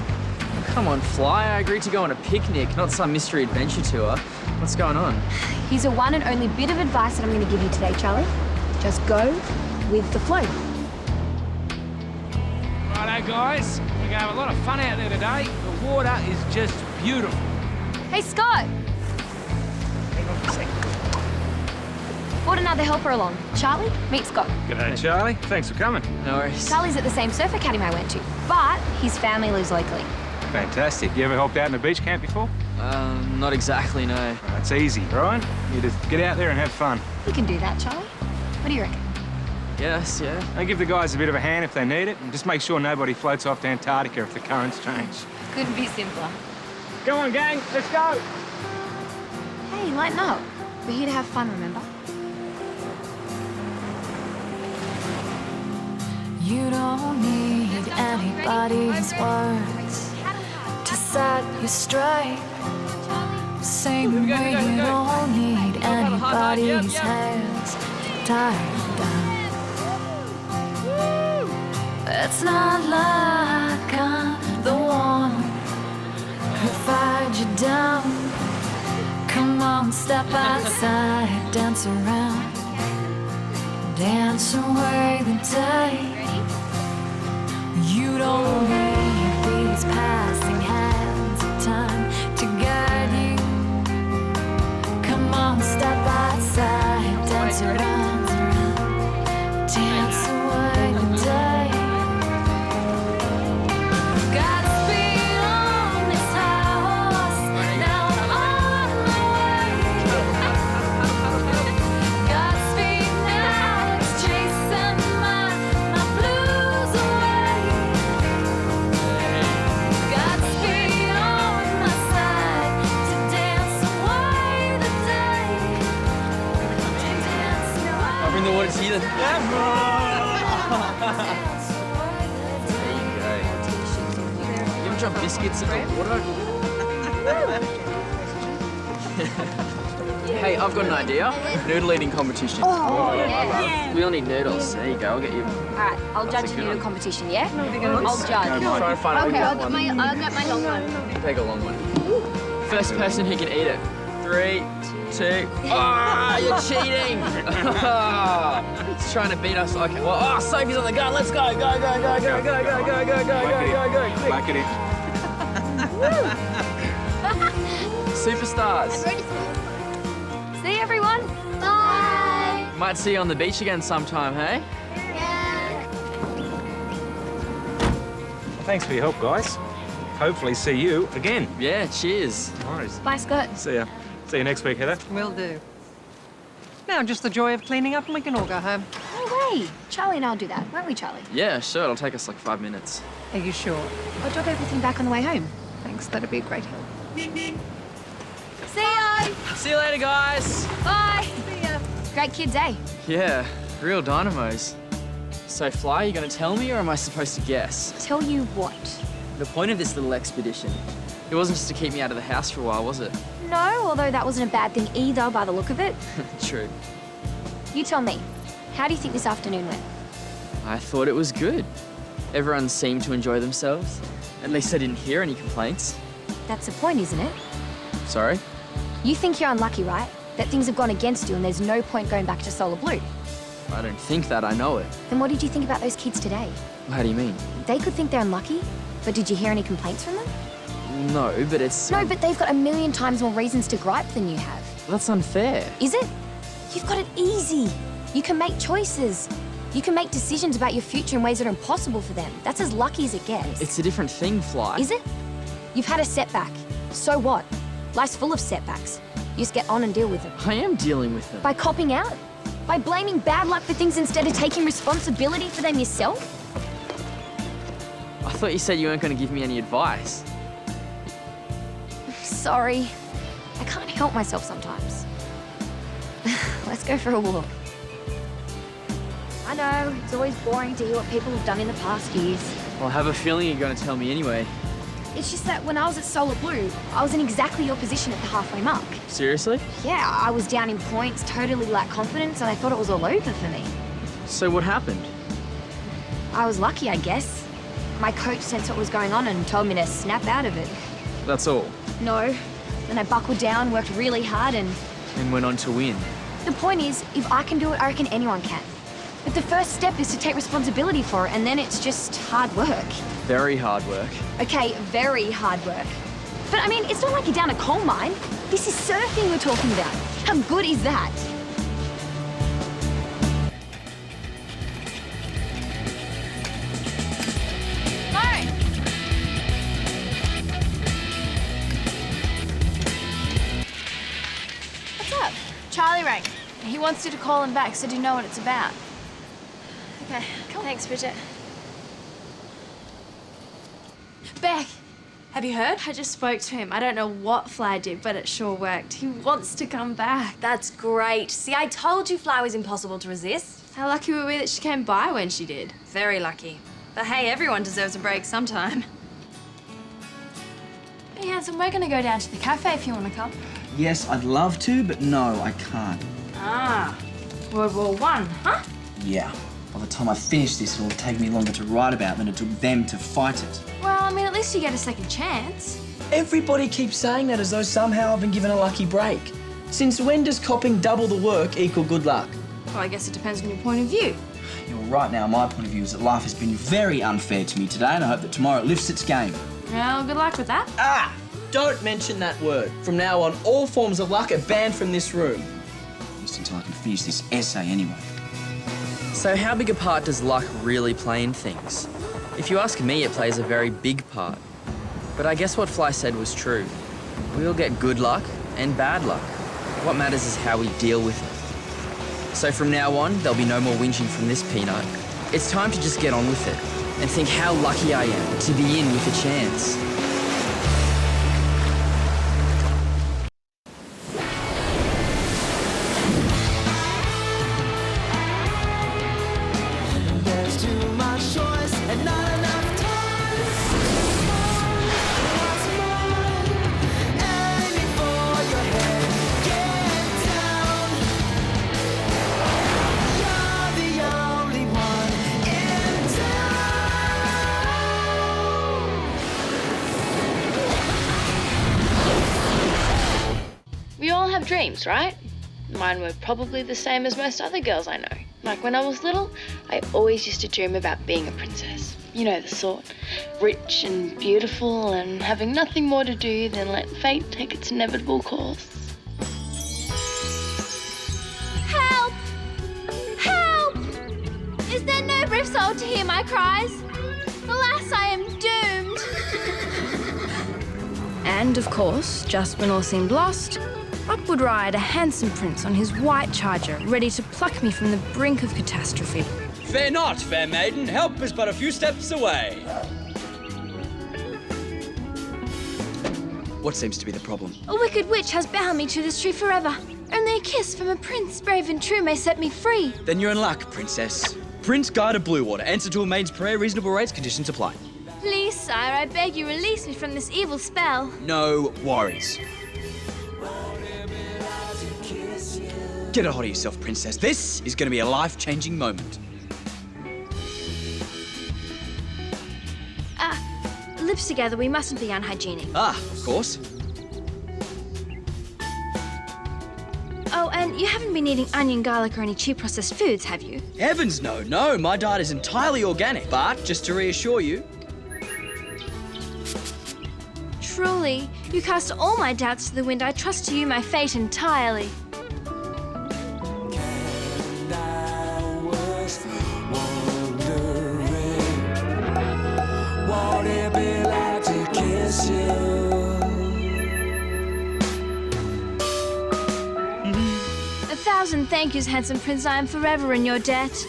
[SPEAKER 8] Come on, Fly. I agreed to go on a picnic, not some mystery adventure tour. What's going on?
[SPEAKER 21] Here's a one and only bit of advice that I'm going to give you today, Charlie. Just go with the flow.
[SPEAKER 3] Righto, guys. We're going to have a lot of fun out there today. The water is just beautiful.
[SPEAKER 21] Hey, Scott.
[SPEAKER 3] Hang on a second.
[SPEAKER 21] Brought another helper along. Charlie, meet Scott.
[SPEAKER 3] G'day, Charlie. Thanks for coming.
[SPEAKER 8] No worries.
[SPEAKER 21] Charlie's at the same surf academy I went to, but his family lives locally.
[SPEAKER 3] Fantastic. You ever helped out in a beach camp before?
[SPEAKER 8] Not exactly, no.
[SPEAKER 3] It's easy, right? You just get out there and have fun.
[SPEAKER 21] You can do that, Charlie. What do you reckon?
[SPEAKER 8] Yes, yeah.
[SPEAKER 3] And give the guys a bit of a hand if they need it, and just make sure nobody floats off to Antarctica if the currents change.
[SPEAKER 21] Couldn't be simpler.
[SPEAKER 3] Come on, gang. Let's go.
[SPEAKER 21] Hey, lighten up. We're here to have fun, remember?
[SPEAKER 20] You don't need anybody's words to set you straight. Same way you don't need anybody's hands to tie you down. It's not like I'm the one who fired you down. Come on, step outside, dance around, dance away the day. You don't need these passing hands of time to guide you. Come on, step outside, dance around, dance away the day. Godspeed on this horse, now I'm on my way. Godspeed now, it's chasing my blues away. Godspeed on my side to dance away the day.
[SPEAKER 8] I'll bring the water to you then. You ever drop biscuits in the water? Hey, I've got an idea. Noodle eating competition.
[SPEAKER 21] Oh, yeah.
[SPEAKER 8] We all need noodles. There you go. I'll get you.
[SPEAKER 21] All right, I'll
[SPEAKER 8] That's
[SPEAKER 21] judge
[SPEAKER 8] a
[SPEAKER 21] the
[SPEAKER 8] good
[SPEAKER 21] noodle
[SPEAKER 8] one.
[SPEAKER 21] competition, yeah?
[SPEAKER 8] I'll
[SPEAKER 21] judge.
[SPEAKER 8] Try and find out.
[SPEAKER 21] Okay, I'll get my long one.
[SPEAKER 8] Take a long one. First person who can eat it. 3, 2. Ah, you're cheating! It's trying to beat us. Okay. Well, Sophie's on the gun. Let's go. Go, go, go, go, go, go, go, go, go, go, go.
[SPEAKER 3] Back it in.
[SPEAKER 8] Superstars.
[SPEAKER 21] See you, everyone. Bye.
[SPEAKER 8] Might see you on the beach again sometime, hey?
[SPEAKER 3] Well, thanks for your help, guys. Hopefully see you again.
[SPEAKER 8] Yeah, cheers.
[SPEAKER 3] No worries.
[SPEAKER 21] Bye, Scott.
[SPEAKER 3] See ya. See you next week, Heather.
[SPEAKER 4] Will do. Now, just the joy of cleaning up and we can all go home.
[SPEAKER 21] No way. Charlie and I'll do that, won't we, Charlie?
[SPEAKER 8] Yeah, sure. It'll take us like 5 minutes.
[SPEAKER 4] Are you sure?
[SPEAKER 21] I'll drop everything back on the way home.
[SPEAKER 4] Thanks, that'd be a great help.
[SPEAKER 21] See ya.
[SPEAKER 8] See you later, guys.
[SPEAKER 21] Bye. See ya. Great kids, eh?
[SPEAKER 8] Yeah, real dynamos. So, Fly, you gonna tell me or am I supposed to guess?
[SPEAKER 21] Tell you what?
[SPEAKER 8] The point of this little expedition, it wasn't just to keep me out of the house for a while, was it?
[SPEAKER 21] No, although that wasn't a bad thing either by the look of it.
[SPEAKER 8] True.
[SPEAKER 21] You tell me. How do you think this afternoon went?
[SPEAKER 8] I thought it was good. Everyone seemed to enjoy themselves. At least I didn't hear any complaints.
[SPEAKER 21] That's the point, isn't it?
[SPEAKER 8] Sorry?
[SPEAKER 21] You think you're unlucky, right?
[SPEAKER 13] That things have gone against you and there's no point going back to Solar Blue?
[SPEAKER 8] I don't think that, I know it.
[SPEAKER 13] Then what did you think about those kids today?
[SPEAKER 8] How do you mean?
[SPEAKER 13] They could think they're unlucky, but did you hear any complaints from them?
[SPEAKER 8] No, but it's...
[SPEAKER 13] No, but they've got a million times more reasons to gripe than you have.
[SPEAKER 8] That's unfair.
[SPEAKER 13] Is it? You've got it easy. You can make choices. You can make decisions about your future in ways that are impossible for them. That's as lucky as it gets.
[SPEAKER 8] It's a different thing, Fly.
[SPEAKER 13] Is it? You've had a setback. So what? Life's full of setbacks. You just get on and deal with them.
[SPEAKER 8] I am dealing with them.
[SPEAKER 13] By copping out? By blaming bad luck for things instead of taking responsibility for them yourself?
[SPEAKER 8] I thought you said you weren't going to give me any advice.
[SPEAKER 13] Sorry. I can't help myself sometimes. Let's go for a walk. I know, it's always boring to hear what people have done in the past years.
[SPEAKER 8] Well, I have a feeling you're going to tell me anyway.
[SPEAKER 13] It's just that when I was at Solar Blue, I was in exactly your position at the halfway mark.
[SPEAKER 8] Seriously?
[SPEAKER 13] Yeah, I was down in points, totally lacked confidence, and I thought it was all over for me.
[SPEAKER 8] So what happened?
[SPEAKER 13] I was lucky, I guess. My coach sensed what was going on and told me to snap out of it.
[SPEAKER 8] That's all?
[SPEAKER 13] No. Then I buckled down, worked really hard, and
[SPEAKER 8] went on to win.
[SPEAKER 13] The point is, if I can do it, I reckon anyone can. But the first step is to take responsibility for it, and then it's just hard work.
[SPEAKER 8] Very hard work.
[SPEAKER 13] Okay, very hard work. But I mean, it's not like you're down a coal mine. This is surfing we're talking about. How good is that?
[SPEAKER 6] What's up? Charlie rang. He wants you to call him back, so do you know what it's about? Okay, cool. Thanks, Bridget. Beck, have you heard? I just spoke to him. I don't know what Fly did, but it sure worked. He wants to come back.
[SPEAKER 15] That's great. See, I told you Fly was impossible to resist.
[SPEAKER 6] How lucky were we that she came by when she did?
[SPEAKER 15] Very lucky. But hey, everyone deserves a break sometime.
[SPEAKER 6] Hey, Hanson, we're gonna go down to the cafe if you want to come.
[SPEAKER 14] Yes, I'd love to, but no, I can't.
[SPEAKER 15] Ah, World War I, huh?
[SPEAKER 14] Yeah. By the time I finish this, it'll take me longer to write about than it took them to fight it.
[SPEAKER 6] Well, I mean, at least you get a second chance.
[SPEAKER 14] Everybody keeps saying that as though somehow I've been given a lucky break. Since when does copping double the work equal good luck?
[SPEAKER 6] Well, I guess it depends on your point of view.
[SPEAKER 14] You're right now, my point of view is that life has been very unfair to me today, and I hope that tomorrow it lifts its game.
[SPEAKER 6] Well, good luck with that.
[SPEAKER 14] Ah! Don't mention that word. From now on, all forms of luck are banned from this room. At least until I can finish this essay anyway.
[SPEAKER 8] So how big a part does luck really play in things? If you ask me, it plays a very big part. But I guess what Fly said was true. We all get good luck and bad luck. What matters is how we deal with it. So from now on, there'll be no more whinging from this peanut. It's time to just get on with it and think how lucky I am to be in with a chance.
[SPEAKER 1] We all have dreams, right? Mine were probably the same as most other girls I know. Like when I was little, I always used to dream about being a princess. You know the sort. Rich and beautiful and having nothing more to do than let fate take its inevitable course.
[SPEAKER 15] Help! Help! Is there no brave soul to hear my cries? Alas, I am doomed.
[SPEAKER 6] And, of course, just when all seemed lost, up would ride a handsome prince on his white charger, ready to pluck me from the brink of catastrophe.
[SPEAKER 2] Fear not, fair maiden. Help is but a few steps away.
[SPEAKER 14] What seems to be the problem?
[SPEAKER 6] A wicked witch has bound me to this tree forever. Only a kiss from a prince brave and true may set me free.
[SPEAKER 2] Then you're in luck, princess. Prince Guard of Bluewater. Answer to a maiden's prayer. Reasonable rates. Conditions apply.
[SPEAKER 6] Please, sire, I beg you release me from this evil spell.
[SPEAKER 2] No worries. Get a hold of yourself, princess. This is going to be a life-changing moment.
[SPEAKER 6] Lips together, we mustn't be unhygienic.
[SPEAKER 2] Ah, of course.
[SPEAKER 11] you haven't been eating onion, garlic, or any cheap processed foods, have you?
[SPEAKER 18] Heavens no, no. My diet is entirely organic. But, just to reassure you...
[SPEAKER 11] Truly, you cast all my doubts to the wind. I trust to you my fate entirely.
[SPEAKER 20] What it be like to kiss you?
[SPEAKER 11] 1,000 thank yous, handsome prince. I am forever in your debt.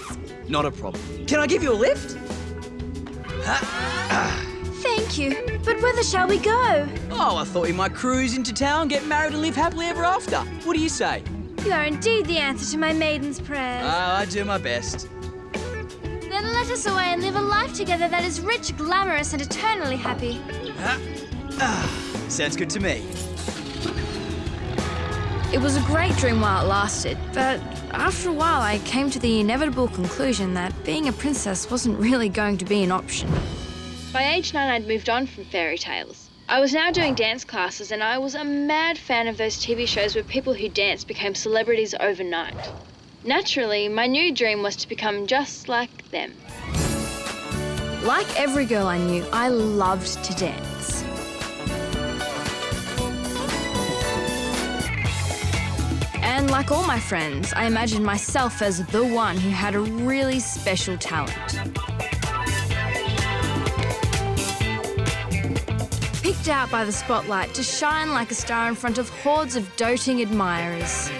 [SPEAKER 18] Not a problem. Can I give you a lift?
[SPEAKER 11] Thank you, but whither shall we go?
[SPEAKER 18] Oh, I thought you might cruise into town, get married and live happily ever after. What do you say?
[SPEAKER 11] You are indeed the answer to my maiden's prayers.
[SPEAKER 18] I do my best.
[SPEAKER 11] Then let us away and live a life together that is rich, glamorous, and eternally happy.
[SPEAKER 18] Sounds good to me.
[SPEAKER 11] It was a great dream while it lasted, but after a while I came to the inevitable conclusion that being a princess wasn't really going to be an option.
[SPEAKER 6] By age 9, I'd moved on from fairy tales. I was now doing dance classes, and I was a mad fan of those TV shows where people who danced became celebrities overnight. Naturally, my new dream was to become just like them.
[SPEAKER 11] Like every girl I knew, I loved to dance. And like all my friends, I imagined myself as the one who had a really special talent. Picked out by the spotlight to shine like a star in front of hordes of doting admirers.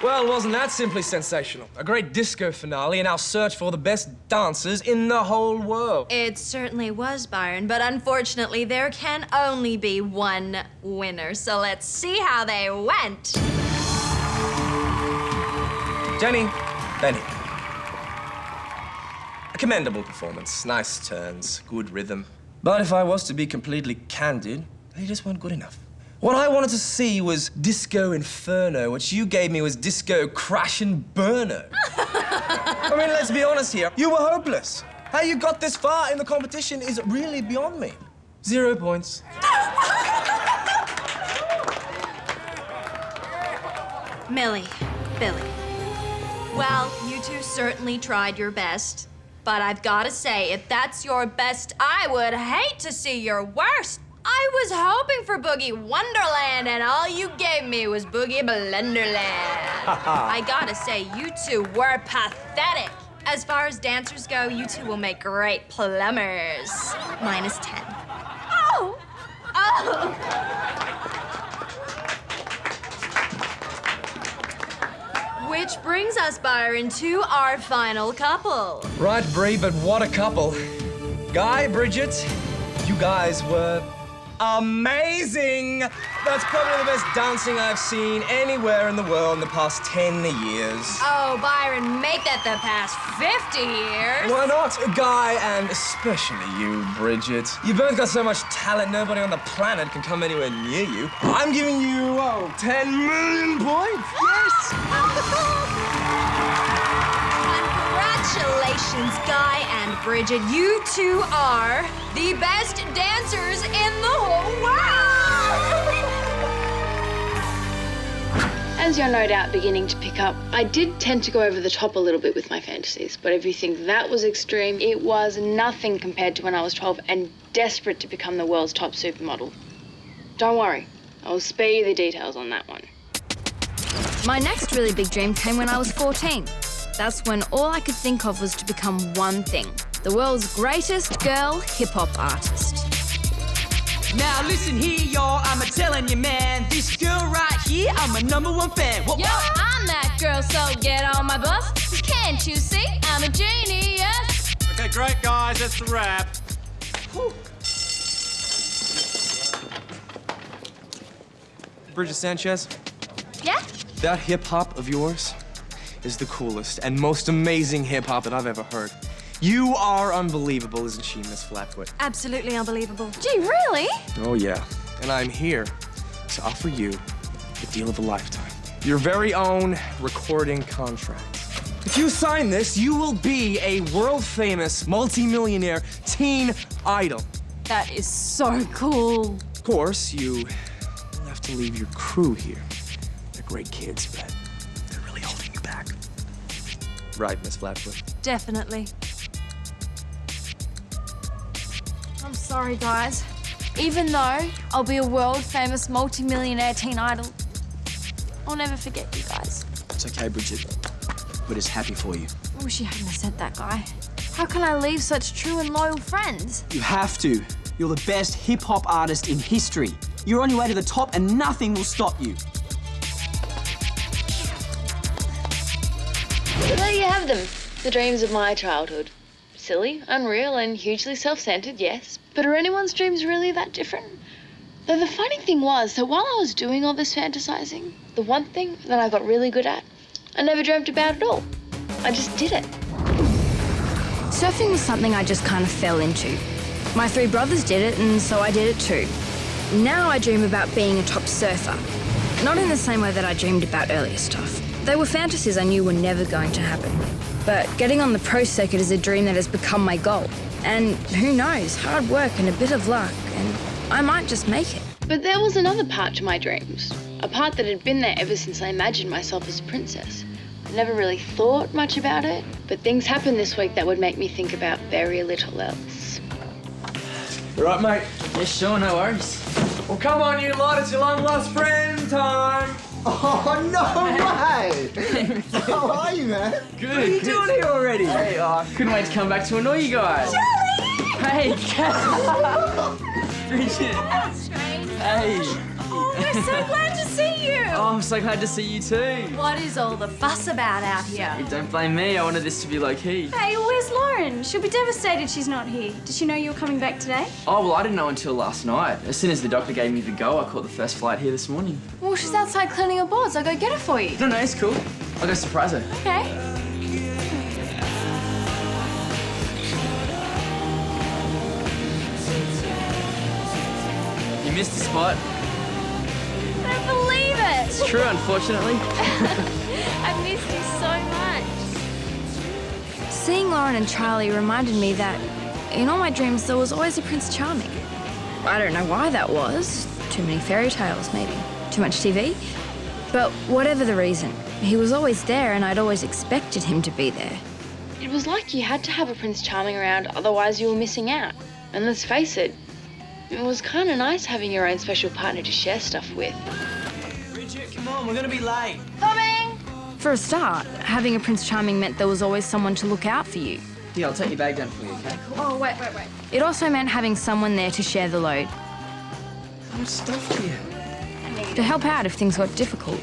[SPEAKER 5] Well, wasn't that simply sensational? A great disco finale in our search for the best dancers in the whole world.
[SPEAKER 22] It certainly was, Byron, but unfortunately there can only be one winner, so let's see how they went.
[SPEAKER 5] Jenny, Benny. A commendable performance, nice turns, good rhythm. But if I was to be completely candid, they just weren't good enough. What I wanted to see was Disco Inferno. What you gave me was Disco Crash and Burno. I mean, let's be honest here. You were hopeless. How you got this far in the competition is really beyond me. 0 points.
[SPEAKER 22] Millie, Billy. Well, you two certainly tried your best, but I've got to say, if that's your best, I would hate to see your worst. I was hoping for Boogie Wonderland, and all you gave me was Boogie Blunderland. I gotta say, you two were pathetic. As far as dancers go, you two will make great plumbers. -10. Oh! Oh! Which brings us, Byron, to our final couple.
[SPEAKER 5] Right, Bree, but what a couple. Guy, Bridget, you guys were amazing! That's probably the best dancing I've seen anywhere in the world in the past 10 years.
[SPEAKER 22] Oh, Byron, make that the past 50 years.
[SPEAKER 5] Why not? Guy, and especially you, Bridget. You both got so much talent, nobody on the planet can come anywhere near you. I'm giving you, 10 million points. Yes!
[SPEAKER 22] Congratulations, Guy and Bridget. You two are the best dancers in the whole world!
[SPEAKER 6] As you're no doubt beginning to pick up, I did tend to go over the top a little bit with my fantasies, but if you think that was extreme, it was nothing compared to when I was 12 and desperate to become the world's top supermodel. Don't worry, I'll spare you the details on that one.
[SPEAKER 11] My next really big dream came when I was 14. That's when all I could think of was to become one thing: the world's greatest girl hip-hop artist.
[SPEAKER 23] Now listen here, y'all, I'm a-telling you, man. This girl right here, I'm a #1 fan.
[SPEAKER 15] Yo, I'm that girl, so get on my bus. Can't you see? I'm a genius.
[SPEAKER 16] Okay, great, guys, that's the wrap.
[SPEAKER 5] Bridget Sanchez,
[SPEAKER 11] Yeah?
[SPEAKER 5] that hip-hop of yours is the coolest and most amazing hip-hop that I've ever heard. You are unbelievable, isn't she, Miss Flatfoot?
[SPEAKER 11] Absolutely unbelievable. Gee, really?
[SPEAKER 5] Oh, yeah. And I'm here to offer you the deal of a lifetime. Your very own recording contract. If you sign this, you will be a world-famous, multi-millionaire teen idol.
[SPEAKER 11] That is so cool.
[SPEAKER 5] Of course, you will have to leave your crew here. They're great kids, but they're really holding you back. Right, Miss Flatfoot?
[SPEAKER 11] Definitely. I'm sorry, guys. Even though I'll be a world-famous multi-millionaire teen idol, I'll never forget you guys.
[SPEAKER 2] It's okay, Bridget. We're just happy for you.
[SPEAKER 11] I wish you hadn't have said that, Guy. How can I leave such true and loyal friends?
[SPEAKER 18] You have to. You're the best hip-hop artist in history. You're on your way to the top and nothing will stop you.
[SPEAKER 1] There you have them, the dreams of my childhood. Silly, unreal, and hugely self-centered, yes. But are anyone's dreams really that different? Though the funny thing was that while I was doing all this fantasizing, the one thing that I got really good at, I never dreamt about at all. I just did it.
[SPEAKER 7] Surfing was something I just kind of fell into. My 3 brothers did it, and so I did it too. Now I dream about being a top surfer. Not in the same way that I dreamed about earlier stuff. They were fantasies I knew were never going to happen. But getting on the pro circuit is a dream that has become my goal. And who knows, hard work and a bit of luck, and I might just make it.
[SPEAKER 1] But there was another part to my dreams. A part that had been there ever since I imagined myself as a princess. I never really thought much about it, but things happened this week that would make me think about very little else.
[SPEAKER 5] You right, mate?
[SPEAKER 8] Yeah, sure, no worries.
[SPEAKER 5] Well, come on, you lot. It's your long-lost friend time.
[SPEAKER 12] Oh, no way! How are you, man?
[SPEAKER 8] Good.
[SPEAKER 18] What are you doing here already?
[SPEAKER 8] Hey, I couldn't wait to come back to annoy you guys. Hey, Kat. Bridget.
[SPEAKER 11] That's strange.
[SPEAKER 8] Hey.
[SPEAKER 11] Oh, we're so glad to see you.
[SPEAKER 8] Oh, I'm so glad to see you too.
[SPEAKER 11] What is all the fuss about out here?
[SPEAKER 8] Hey, don't blame me. I wanted this to be low-key.
[SPEAKER 7] Hey, where's Lauren? She'll be devastated she's not here. Did she know you were coming back today?
[SPEAKER 8] Oh, well, I didn't know until last night. As soon as the doctor gave me the go, I caught the first flight here this morning.
[SPEAKER 11] Well, she's outside cleaning her boards. I'll go get her for you.
[SPEAKER 8] No, it's cool. I'll go surprise her.
[SPEAKER 11] Okay.
[SPEAKER 8] You missed the spot.
[SPEAKER 11] I don't believe it.
[SPEAKER 8] It's true, unfortunately.
[SPEAKER 11] I missed you so much.
[SPEAKER 7] Seeing Lauren and Charlie reminded me that in all my dreams there was always a Prince Charming. I don't know why that was. Too many fairy tales, maybe. Too much TV. But whatever the reason, he was always there and I'd always expected him to be there.
[SPEAKER 1] It was like you had to have a Prince Charming around, otherwise you were missing out. And let's face it, it was kind of nice having your own special partner to share stuff with.
[SPEAKER 18] Bridget, come on, we're gonna be late.
[SPEAKER 11] Coming!
[SPEAKER 7] For a start, having a Prince Charming meant there was always someone to look out for you.
[SPEAKER 8] Yeah, I'll take your bag down for you, okay?
[SPEAKER 11] Oh, wait.
[SPEAKER 7] It also meant having someone there to share the load.
[SPEAKER 8] How much stuff do you have?
[SPEAKER 7] To help out if things got difficult.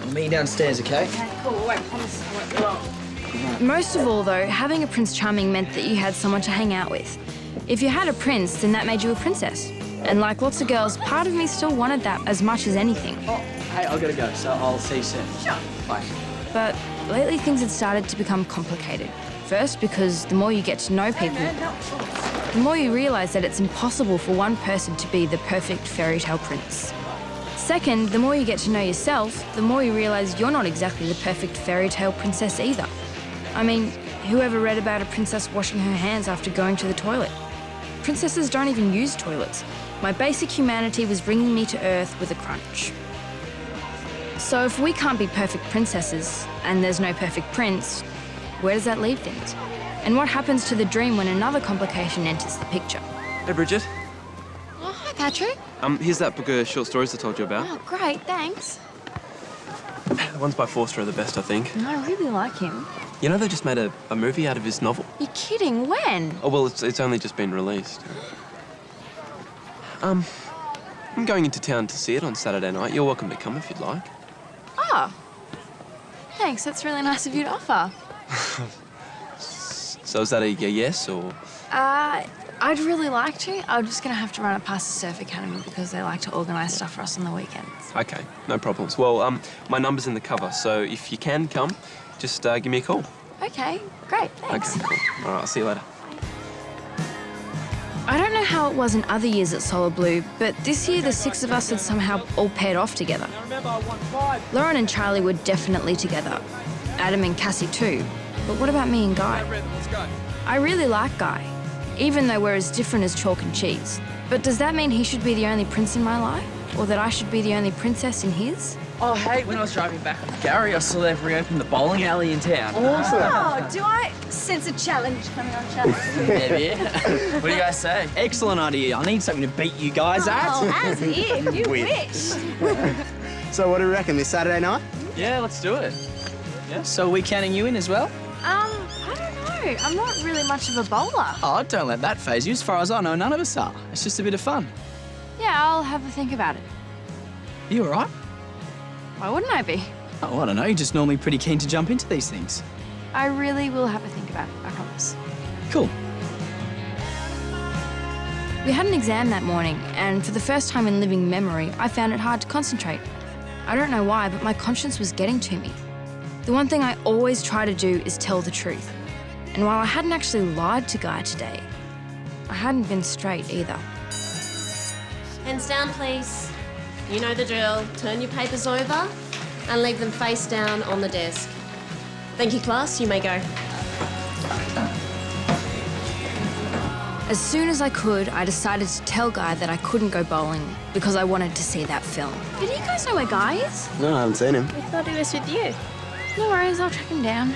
[SPEAKER 8] I'll meet you downstairs, okay?
[SPEAKER 11] Okay, cool. Wait, promise I won't be long.
[SPEAKER 7] Most of all, though, having a Prince Charming meant that you had someone to hang out with. If you had a prince, then that made you a princess. And like lots of girls, part of me still wanted that as much as anything.
[SPEAKER 8] Oh, hey, I've got to go, so I'll see you soon.
[SPEAKER 11] Sure.
[SPEAKER 8] Bye.
[SPEAKER 7] But lately things had started to become complicated. First, because the more you get to know people, the more you realise that it's impossible for one person to be the perfect fairy tale prince. Second, the more you get to know yourself, the more you realise you're not exactly the perfect fairy tale princess either. I mean, whoever read about a princess washing her hands after going to the toilet? Princesses don't even use toilets. My basic humanity was bringing me to Earth with a crunch. So if we can't be perfect princesses, and there's no perfect prince, where does that leave things? And what happens to the dream when another complication enters the picture?
[SPEAKER 10] Hey, Bridget.
[SPEAKER 11] Oh, hi, Patrick.
[SPEAKER 10] Here's that book of short stories I told you about.
[SPEAKER 11] Oh, great, thanks.
[SPEAKER 10] The ones by Forster are the best, I think.
[SPEAKER 11] I really like him.
[SPEAKER 10] You know they just made a movie out of his novel?
[SPEAKER 11] You're kidding, when?
[SPEAKER 10] Oh, well, it's only just been released. I'm going into town to see it on Saturday night. You're welcome to come if you'd like.
[SPEAKER 11] Oh, thanks. That's really nice of you to offer.
[SPEAKER 10] So is that a yes, or...?
[SPEAKER 11] I'd really like to. I'm just going to have to run it past the Surf Academy because they like to organise stuff for us on the weekends.
[SPEAKER 10] Okay, no problems. Well, my number's in the cover, so if you can come, just give me a call.
[SPEAKER 11] Okay, great, thanks.
[SPEAKER 10] Okay, cool. All right, I'll see you later.
[SPEAKER 7] I don't know how it was in other years at Solar Blue, but this year the 6 of us had somehow all paired off together. Lauren and Charlie were definitely together. Adam and Cassie too. But what about me and Guy? I really like Guy, even though we're as different as chalk and cheese. But does that mean he should be the only prince in my life? Or that I should be the only princess in his?
[SPEAKER 8] Oh, hey, when I was driving back with Gary, I saw they've reopened the bowling alley in town.
[SPEAKER 11] Oh, do I sense a challenge coming on, Charlie?
[SPEAKER 8] Maybe. What do you guys say?
[SPEAKER 14] Excellent idea. I need something to beat you guys at.
[SPEAKER 11] Oh, as if. You
[SPEAKER 12] Weird.
[SPEAKER 11] wish.
[SPEAKER 12] So what do we reckon, this Saturday night?
[SPEAKER 8] Yeah, let's do it.
[SPEAKER 14] Yeah, so are we counting you in as well?
[SPEAKER 11] I don't know. I'm not really much of a bowler.
[SPEAKER 14] Oh, don't let that phase you. As far as I know, none of us are. It's just a bit of fun.
[SPEAKER 7] Yeah, I'll have a think about it.
[SPEAKER 14] You all right?
[SPEAKER 7] Why wouldn't I be?
[SPEAKER 14] Oh, I don't know. You're just normally pretty keen to jump into these things.
[SPEAKER 7] I really will have a think about it, I promise.
[SPEAKER 14] Cool.
[SPEAKER 7] We had an exam that morning, and for the first time in living memory, I found it hard to concentrate. I don't know why, but my conscience was getting to me. The one thing I always try to do is tell the truth. And while I hadn't actually lied to Guy today, I hadn't been straight either.
[SPEAKER 6] Hands down, please. You know the drill. Turn your papers over and leave them face down on the desk. Thank you, class. You may go.
[SPEAKER 7] As soon as I could, I decided to tell Guy that I couldn't go bowling because I wanted to see that film.
[SPEAKER 11] Did you guys know where Guy is?
[SPEAKER 12] No, I haven't seen him.
[SPEAKER 11] I thought he was with you.
[SPEAKER 7] No worries, I'll track him down.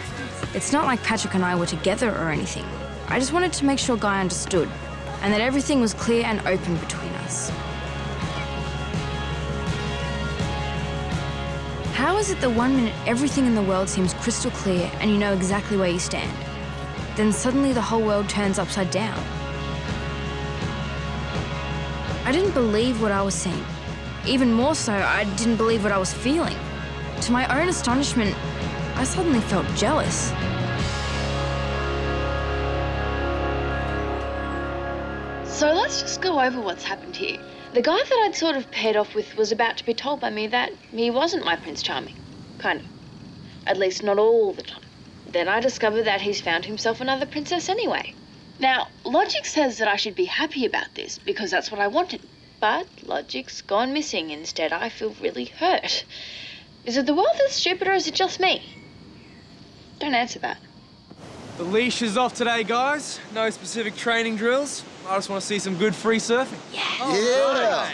[SPEAKER 7] It's not like Patrick and I were together or anything. I just wanted to make sure Guy understood and that everything was clear and open between us. How is it that 1 minute everything in the world seems crystal clear and you know exactly where you stand? Then suddenly the whole world turns upside down. I didn't believe what I was seeing. Even more so, I didn't believe what I was feeling. To my own astonishment, I suddenly felt jealous.
[SPEAKER 1] So let's just go over what's happened here. The guy that I'd sort of paired off with was about to be told by me that he wasn't my Prince Charming. Kind of. At least not all the time. Then I discovered that he's found himself another princess anyway. Now, logic says that I should be happy about this because that's what I wanted. But logic's gone missing. Instead, I feel really hurt. Is it the world that's stupid or is it just me? Don't answer that.
[SPEAKER 5] The leash is off today, guys. No specific training drills. I just want to see some good free surfing.
[SPEAKER 12] Yeah.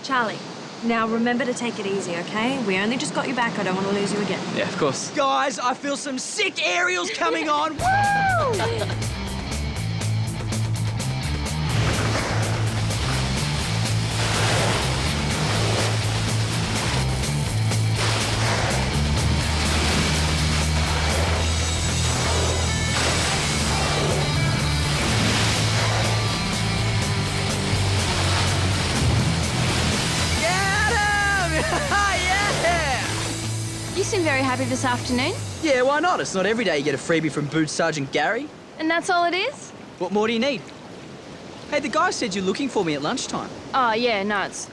[SPEAKER 11] Charlie, now remember to take it easy, okay? We only just got you back. I don't want to lose you again.
[SPEAKER 8] Yeah, of course.
[SPEAKER 14] Guys, I feel some sick aerials coming on. Woo!
[SPEAKER 7] You seem very happy this afternoon.
[SPEAKER 14] Yeah, why not? It's not every day you get a freebie from Boot Sergeant Gary.
[SPEAKER 7] And that's all it is?
[SPEAKER 14] What more do you need? Hey, the guy said you're looking for me at lunchtime.
[SPEAKER 7] Oh, yeah, no, it's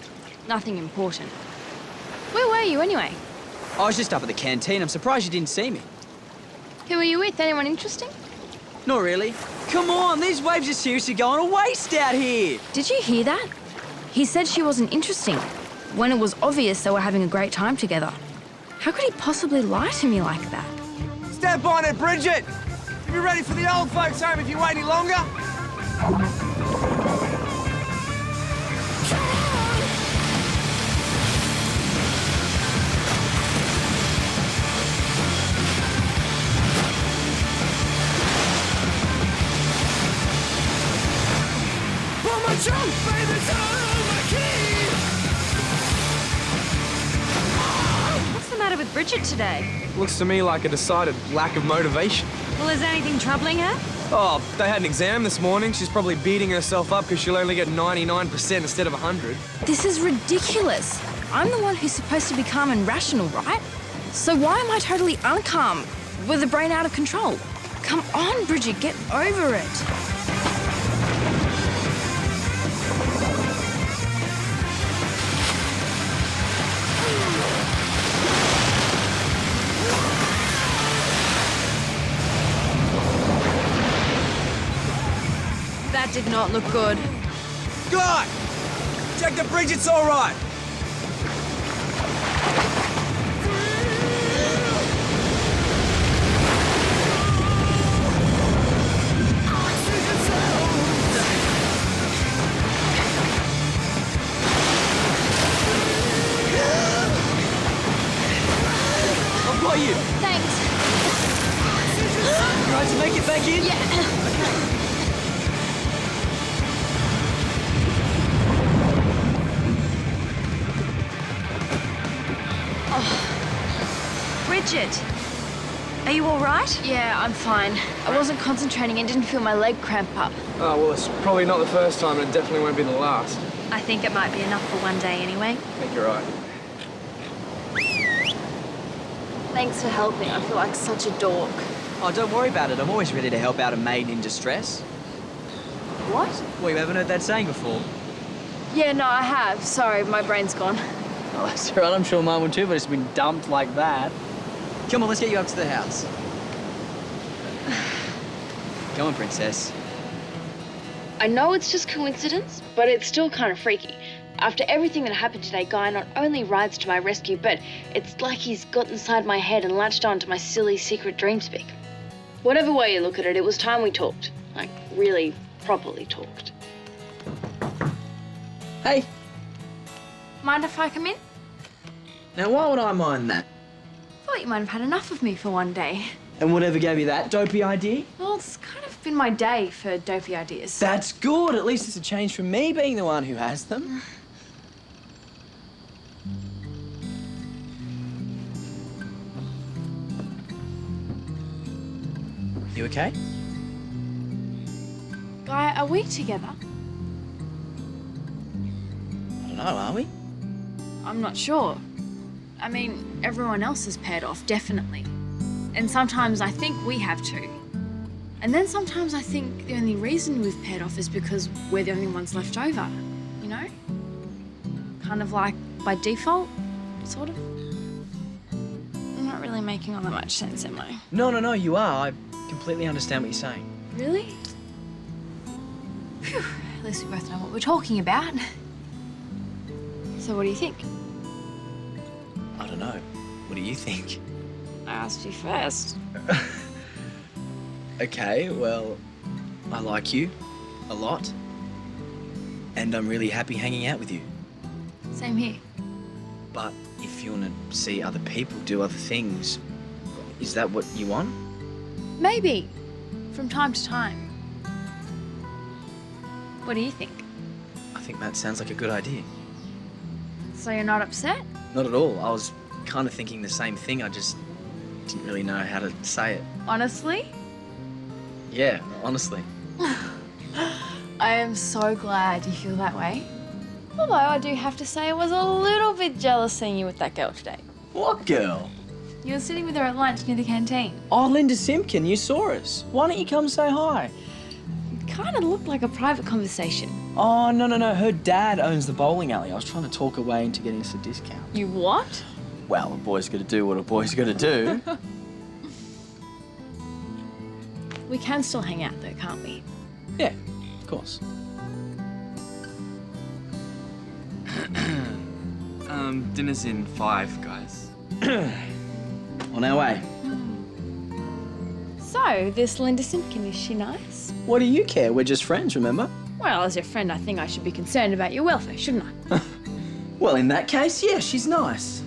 [SPEAKER 7] nothing important. Where were you anyway?
[SPEAKER 14] I was just up at the canteen. I'm surprised you didn't see me.
[SPEAKER 7] Who were you with? Anyone interesting?
[SPEAKER 14] Not really. Come on, these waves are seriously going to waste out here.
[SPEAKER 7] Did you hear that? He said she wasn't interesting, when it was obvious they were having a great time together. How could he possibly lie to me like that?
[SPEAKER 5] Step on it, Bridget! You'll be ready for the old folks' home if you wait any longer.
[SPEAKER 23] For my jump, baby, turn my key.
[SPEAKER 11] What's the matter with Bridget today?
[SPEAKER 5] Looks to me like a decided lack of motivation.
[SPEAKER 11] Well, is anything troubling her?
[SPEAKER 5] Oh, they had an exam this morning. She's probably beating herself up because she'll only get 99% instead of 100.
[SPEAKER 7] This is ridiculous. I'm the one who's supposed to be calm and rational, right? So why am I totally uncalm, with the brain out of control? Come on, Bridget, get over it.
[SPEAKER 11] That did
[SPEAKER 6] not look good.
[SPEAKER 2] Guy! Check the bridge, it's all right.
[SPEAKER 18] I've got you.
[SPEAKER 6] Thanks.
[SPEAKER 18] You right to make it back in?
[SPEAKER 6] Yeah.
[SPEAKER 7] Bridget, are you all right? Yeah, I'm fine. I wasn't concentrating and didn't feel my leg cramp up.
[SPEAKER 5] Oh, well, it's probably not the first time, and it definitely won't be the last.
[SPEAKER 11] I think it might be enough for one day anyway.
[SPEAKER 5] I think you're right.
[SPEAKER 7] Thanks for helping. I feel like such a dork.
[SPEAKER 18] Oh, don't worry about it. I'm always ready to help out a maiden in distress.
[SPEAKER 7] What?
[SPEAKER 18] Well, you haven't heard that saying before.
[SPEAKER 7] Yeah, no, I have. Sorry, my brain's gone.
[SPEAKER 18] Oh, that's all right. I'm sure mine will too, but it's been dumped like that. Come on, let's get you up to the house. Come on, princess.
[SPEAKER 1] I know it's just coincidence, but it's still kind of freaky. After everything that happened today, Guy not only rides to my rescue, but it's like he's got inside my head and latched on to my silly secret dream speak. Whatever way you look at it, it was time we talked. Like, really, properly talked.
[SPEAKER 18] Hey.
[SPEAKER 7] Mind if I come in?
[SPEAKER 18] Now, why would I mind that?
[SPEAKER 7] Thought you might have had enough of me for one day.
[SPEAKER 18] And whatever gave you that dopey idea?
[SPEAKER 7] Well, it's kind of been my day for dopey ideas.
[SPEAKER 18] That's good. At least it's a change from me being the one who has them. You okay?
[SPEAKER 7] Guy, are we together?
[SPEAKER 18] I don't know, are we?
[SPEAKER 7] I'm not sure. I mean, everyone else has paired off, definitely. And sometimes I think we have too. And then sometimes I think the only reason we've paired off is because we're the only ones left over, you know? Kind of like by default, sort of. I'm not really making all that much sense, am I?
[SPEAKER 18] No, you are. I completely understand what you're saying.
[SPEAKER 7] Really? Phew, at least we both know what we're talking about. So what do you think?
[SPEAKER 18] I don't know. What do you think?
[SPEAKER 7] I asked you first.
[SPEAKER 18] Okay, well, I like you a lot. And I'm really happy hanging out with you.
[SPEAKER 7] Same here.
[SPEAKER 18] But if you want to see other people do other things, is that what you want?
[SPEAKER 7] Maybe. From time to time. What do you think?
[SPEAKER 18] I think that sounds like a good idea.
[SPEAKER 7] So you're not upset?
[SPEAKER 18] Not at all. I was kind of thinking the same thing. I just didn't really know how to say it.
[SPEAKER 7] Honestly?
[SPEAKER 18] Yeah, honestly.
[SPEAKER 7] I am so glad you feel that way. Although I do have to say I was a little bit jealous seeing you with that girl today.
[SPEAKER 18] What girl?
[SPEAKER 7] You were sitting with her at lunch near the canteen.
[SPEAKER 18] Oh, Linda Simpkin, you saw us. Why don't you come say hi?
[SPEAKER 7] It kind of looked like a private conversation.
[SPEAKER 18] Oh, no. Her dad owns the bowling alley. I was trying to talk her way into getting us a discount.
[SPEAKER 7] You what?
[SPEAKER 18] Well, a boy's got to do what a boy's got to do.
[SPEAKER 7] We can still hang out though, can't we?
[SPEAKER 18] Yeah, of course.
[SPEAKER 8] Dinner's in 5, guys.
[SPEAKER 18] On our way.
[SPEAKER 7] So, this Linda Simpkin, is she nice?
[SPEAKER 18] What do you care? We're just friends, remember?
[SPEAKER 7] Well, as your friend, I think I should be concerned about your welfare, shouldn't I?
[SPEAKER 18] Well, in that case, yeah, she's nice.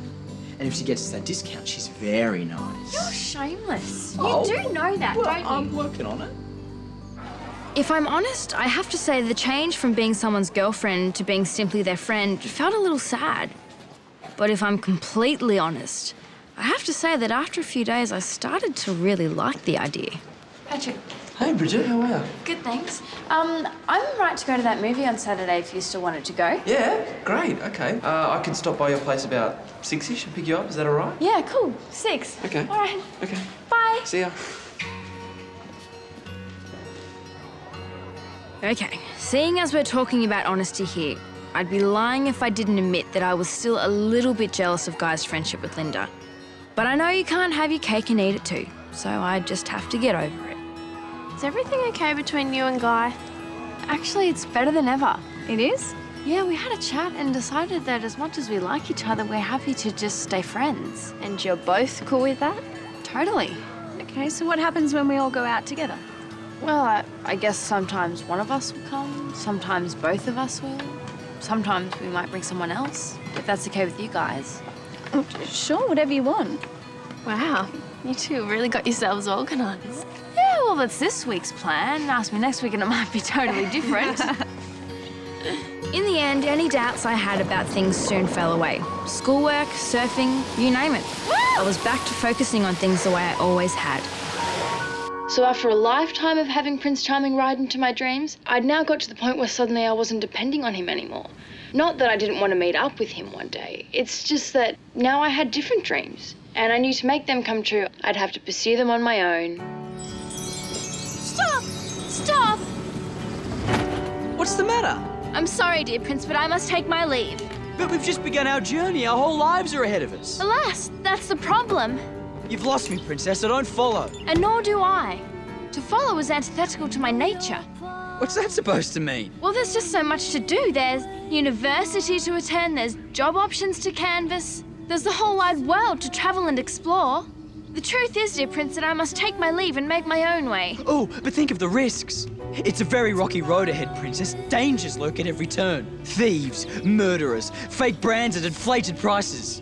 [SPEAKER 18] And if she gets us that discount, she's very nice.
[SPEAKER 7] You're shameless.
[SPEAKER 18] Oh,
[SPEAKER 7] You do know that,
[SPEAKER 18] well,
[SPEAKER 7] don't you?
[SPEAKER 18] I'm working on it.
[SPEAKER 7] If I'm honest, I have to say the change from being someone's girlfriend to being simply their friend felt a little sad. But if I'm completely honest, I have to say that after a few days, I started to really like the idea. Patrick.
[SPEAKER 10] Hey, Bridget, how are you?
[SPEAKER 7] Good, thanks. I'm right to go to that movie on Saturday if you still wanted to go.
[SPEAKER 10] Yeah, great, okay. I can stop by your place about 6-ish and pick you up, is that all right?
[SPEAKER 7] Yeah, cool. 6.
[SPEAKER 10] Okay.
[SPEAKER 7] All right.
[SPEAKER 10] Okay.
[SPEAKER 7] Bye.
[SPEAKER 10] See ya.
[SPEAKER 7] Okay, seeing as we're talking about honesty here, I'd be lying if I didn't admit that I was still a little bit jealous of Guy's friendship with Linda. But I know you can't have your cake and eat it too, so I just have to get over it.
[SPEAKER 6] Is everything okay between you and Guy?
[SPEAKER 7] Actually, it's better than ever.
[SPEAKER 11] It is?
[SPEAKER 7] Yeah, we had a chat and decided that as much as we like each other, we're happy to just stay friends.
[SPEAKER 11] And you're both cool with that?
[SPEAKER 7] Totally.
[SPEAKER 11] Okay, so what happens when we all go out together?
[SPEAKER 7] Well, I guess sometimes one of us will come, sometimes both of us will. Sometimes we might bring someone else, if that's okay with you guys.
[SPEAKER 11] Sure, whatever you want.
[SPEAKER 6] Wow, you two really got yourselves organised.
[SPEAKER 7] Yeah, well, that's this week's plan. Ask me next week and it might be totally different. In the end, any doubts I had about things soon fell away. Schoolwork, surfing, you name it. I was back to focusing on things the way I always had.
[SPEAKER 1] So after a lifetime of having Prince Charming ride into my dreams, I'd now got to the point where suddenly I wasn't depending on him anymore. Not that I didn't want to meet up with him one day. It's just that now I had different dreams. And I knew to make them come true, I'd have to pursue them on my own.
[SPEAKER 6] Stop! Stop!
[SPEAKER 14] What's the matter?
[SPEAKER 6] I'm sorry, dear Prince, but I must take my leave.
[SPEAKER 14] But we've just begun our journey. Our whole lives are ahead of us.
[SPEAKER 6] Alas, that's the problem.
[SPEAKER 14] You've lost me, Princess. I don't follow.
[SPEAKER 7] And nor do I. To follow is antithetical to my nature.
[SPEAKER 14] What's that supposed to mean?
[SPEAKER 7] Well, there's just so much to do. There's university to attend, there's job options to canvass, there's the whole wide world to travel and explore. The truth is, dear Prince, that I must take my leave and make my own way.
[SPEAKER 14] Oh, but think of the risks. It's a very rocky road ahead, Princess. Dangers lurk at every turn. Thieves, murderers, fake brands at inflated prices.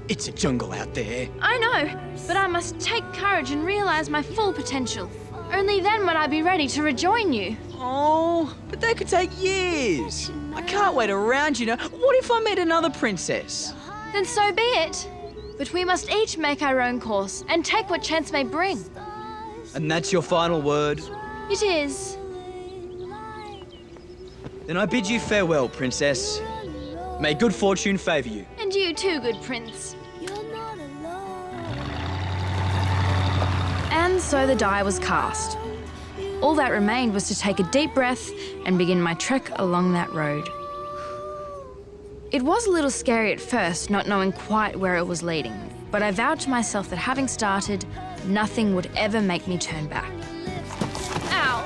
[SPEAKER 14] It's a jungle out there.
[SPEAKER 7] I know, but I must take courage and realise my full potential. Only then would I be ready to rejoin you.
[SPEAKER 14] Oh, but that could take years. I can't wait around, you know. What if I met another princess?
[SPEAKER 7] Then so be it. But we must each make our own course and take what chance may bring.
[SPEAKER 14] And that's your final word?
[SPEAKER 7] It is.
[SPEAKER 14] Then I bid you farewell, Princess. May good fortune favour you.
[SPEAKER 7] And you too, good Prince. And so the die was cast. All that remained was to take a deep breath and begin my trek along that road. It was a little scary at first, not knowing quite where it was leading, but I vowed to myself that having started, nothing would ever make me turn back.
[SPEAKER 6] Ow!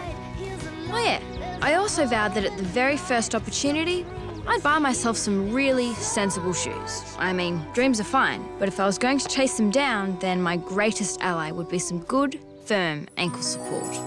[SPEAKER 7] Oh yeah, I also vowed that at the very first opportunity, I'd buy myself some really sensible shoes. I mean, dreams are fine, but if I was going to chase them down, then my greatest ally would be some good, firm ankle support.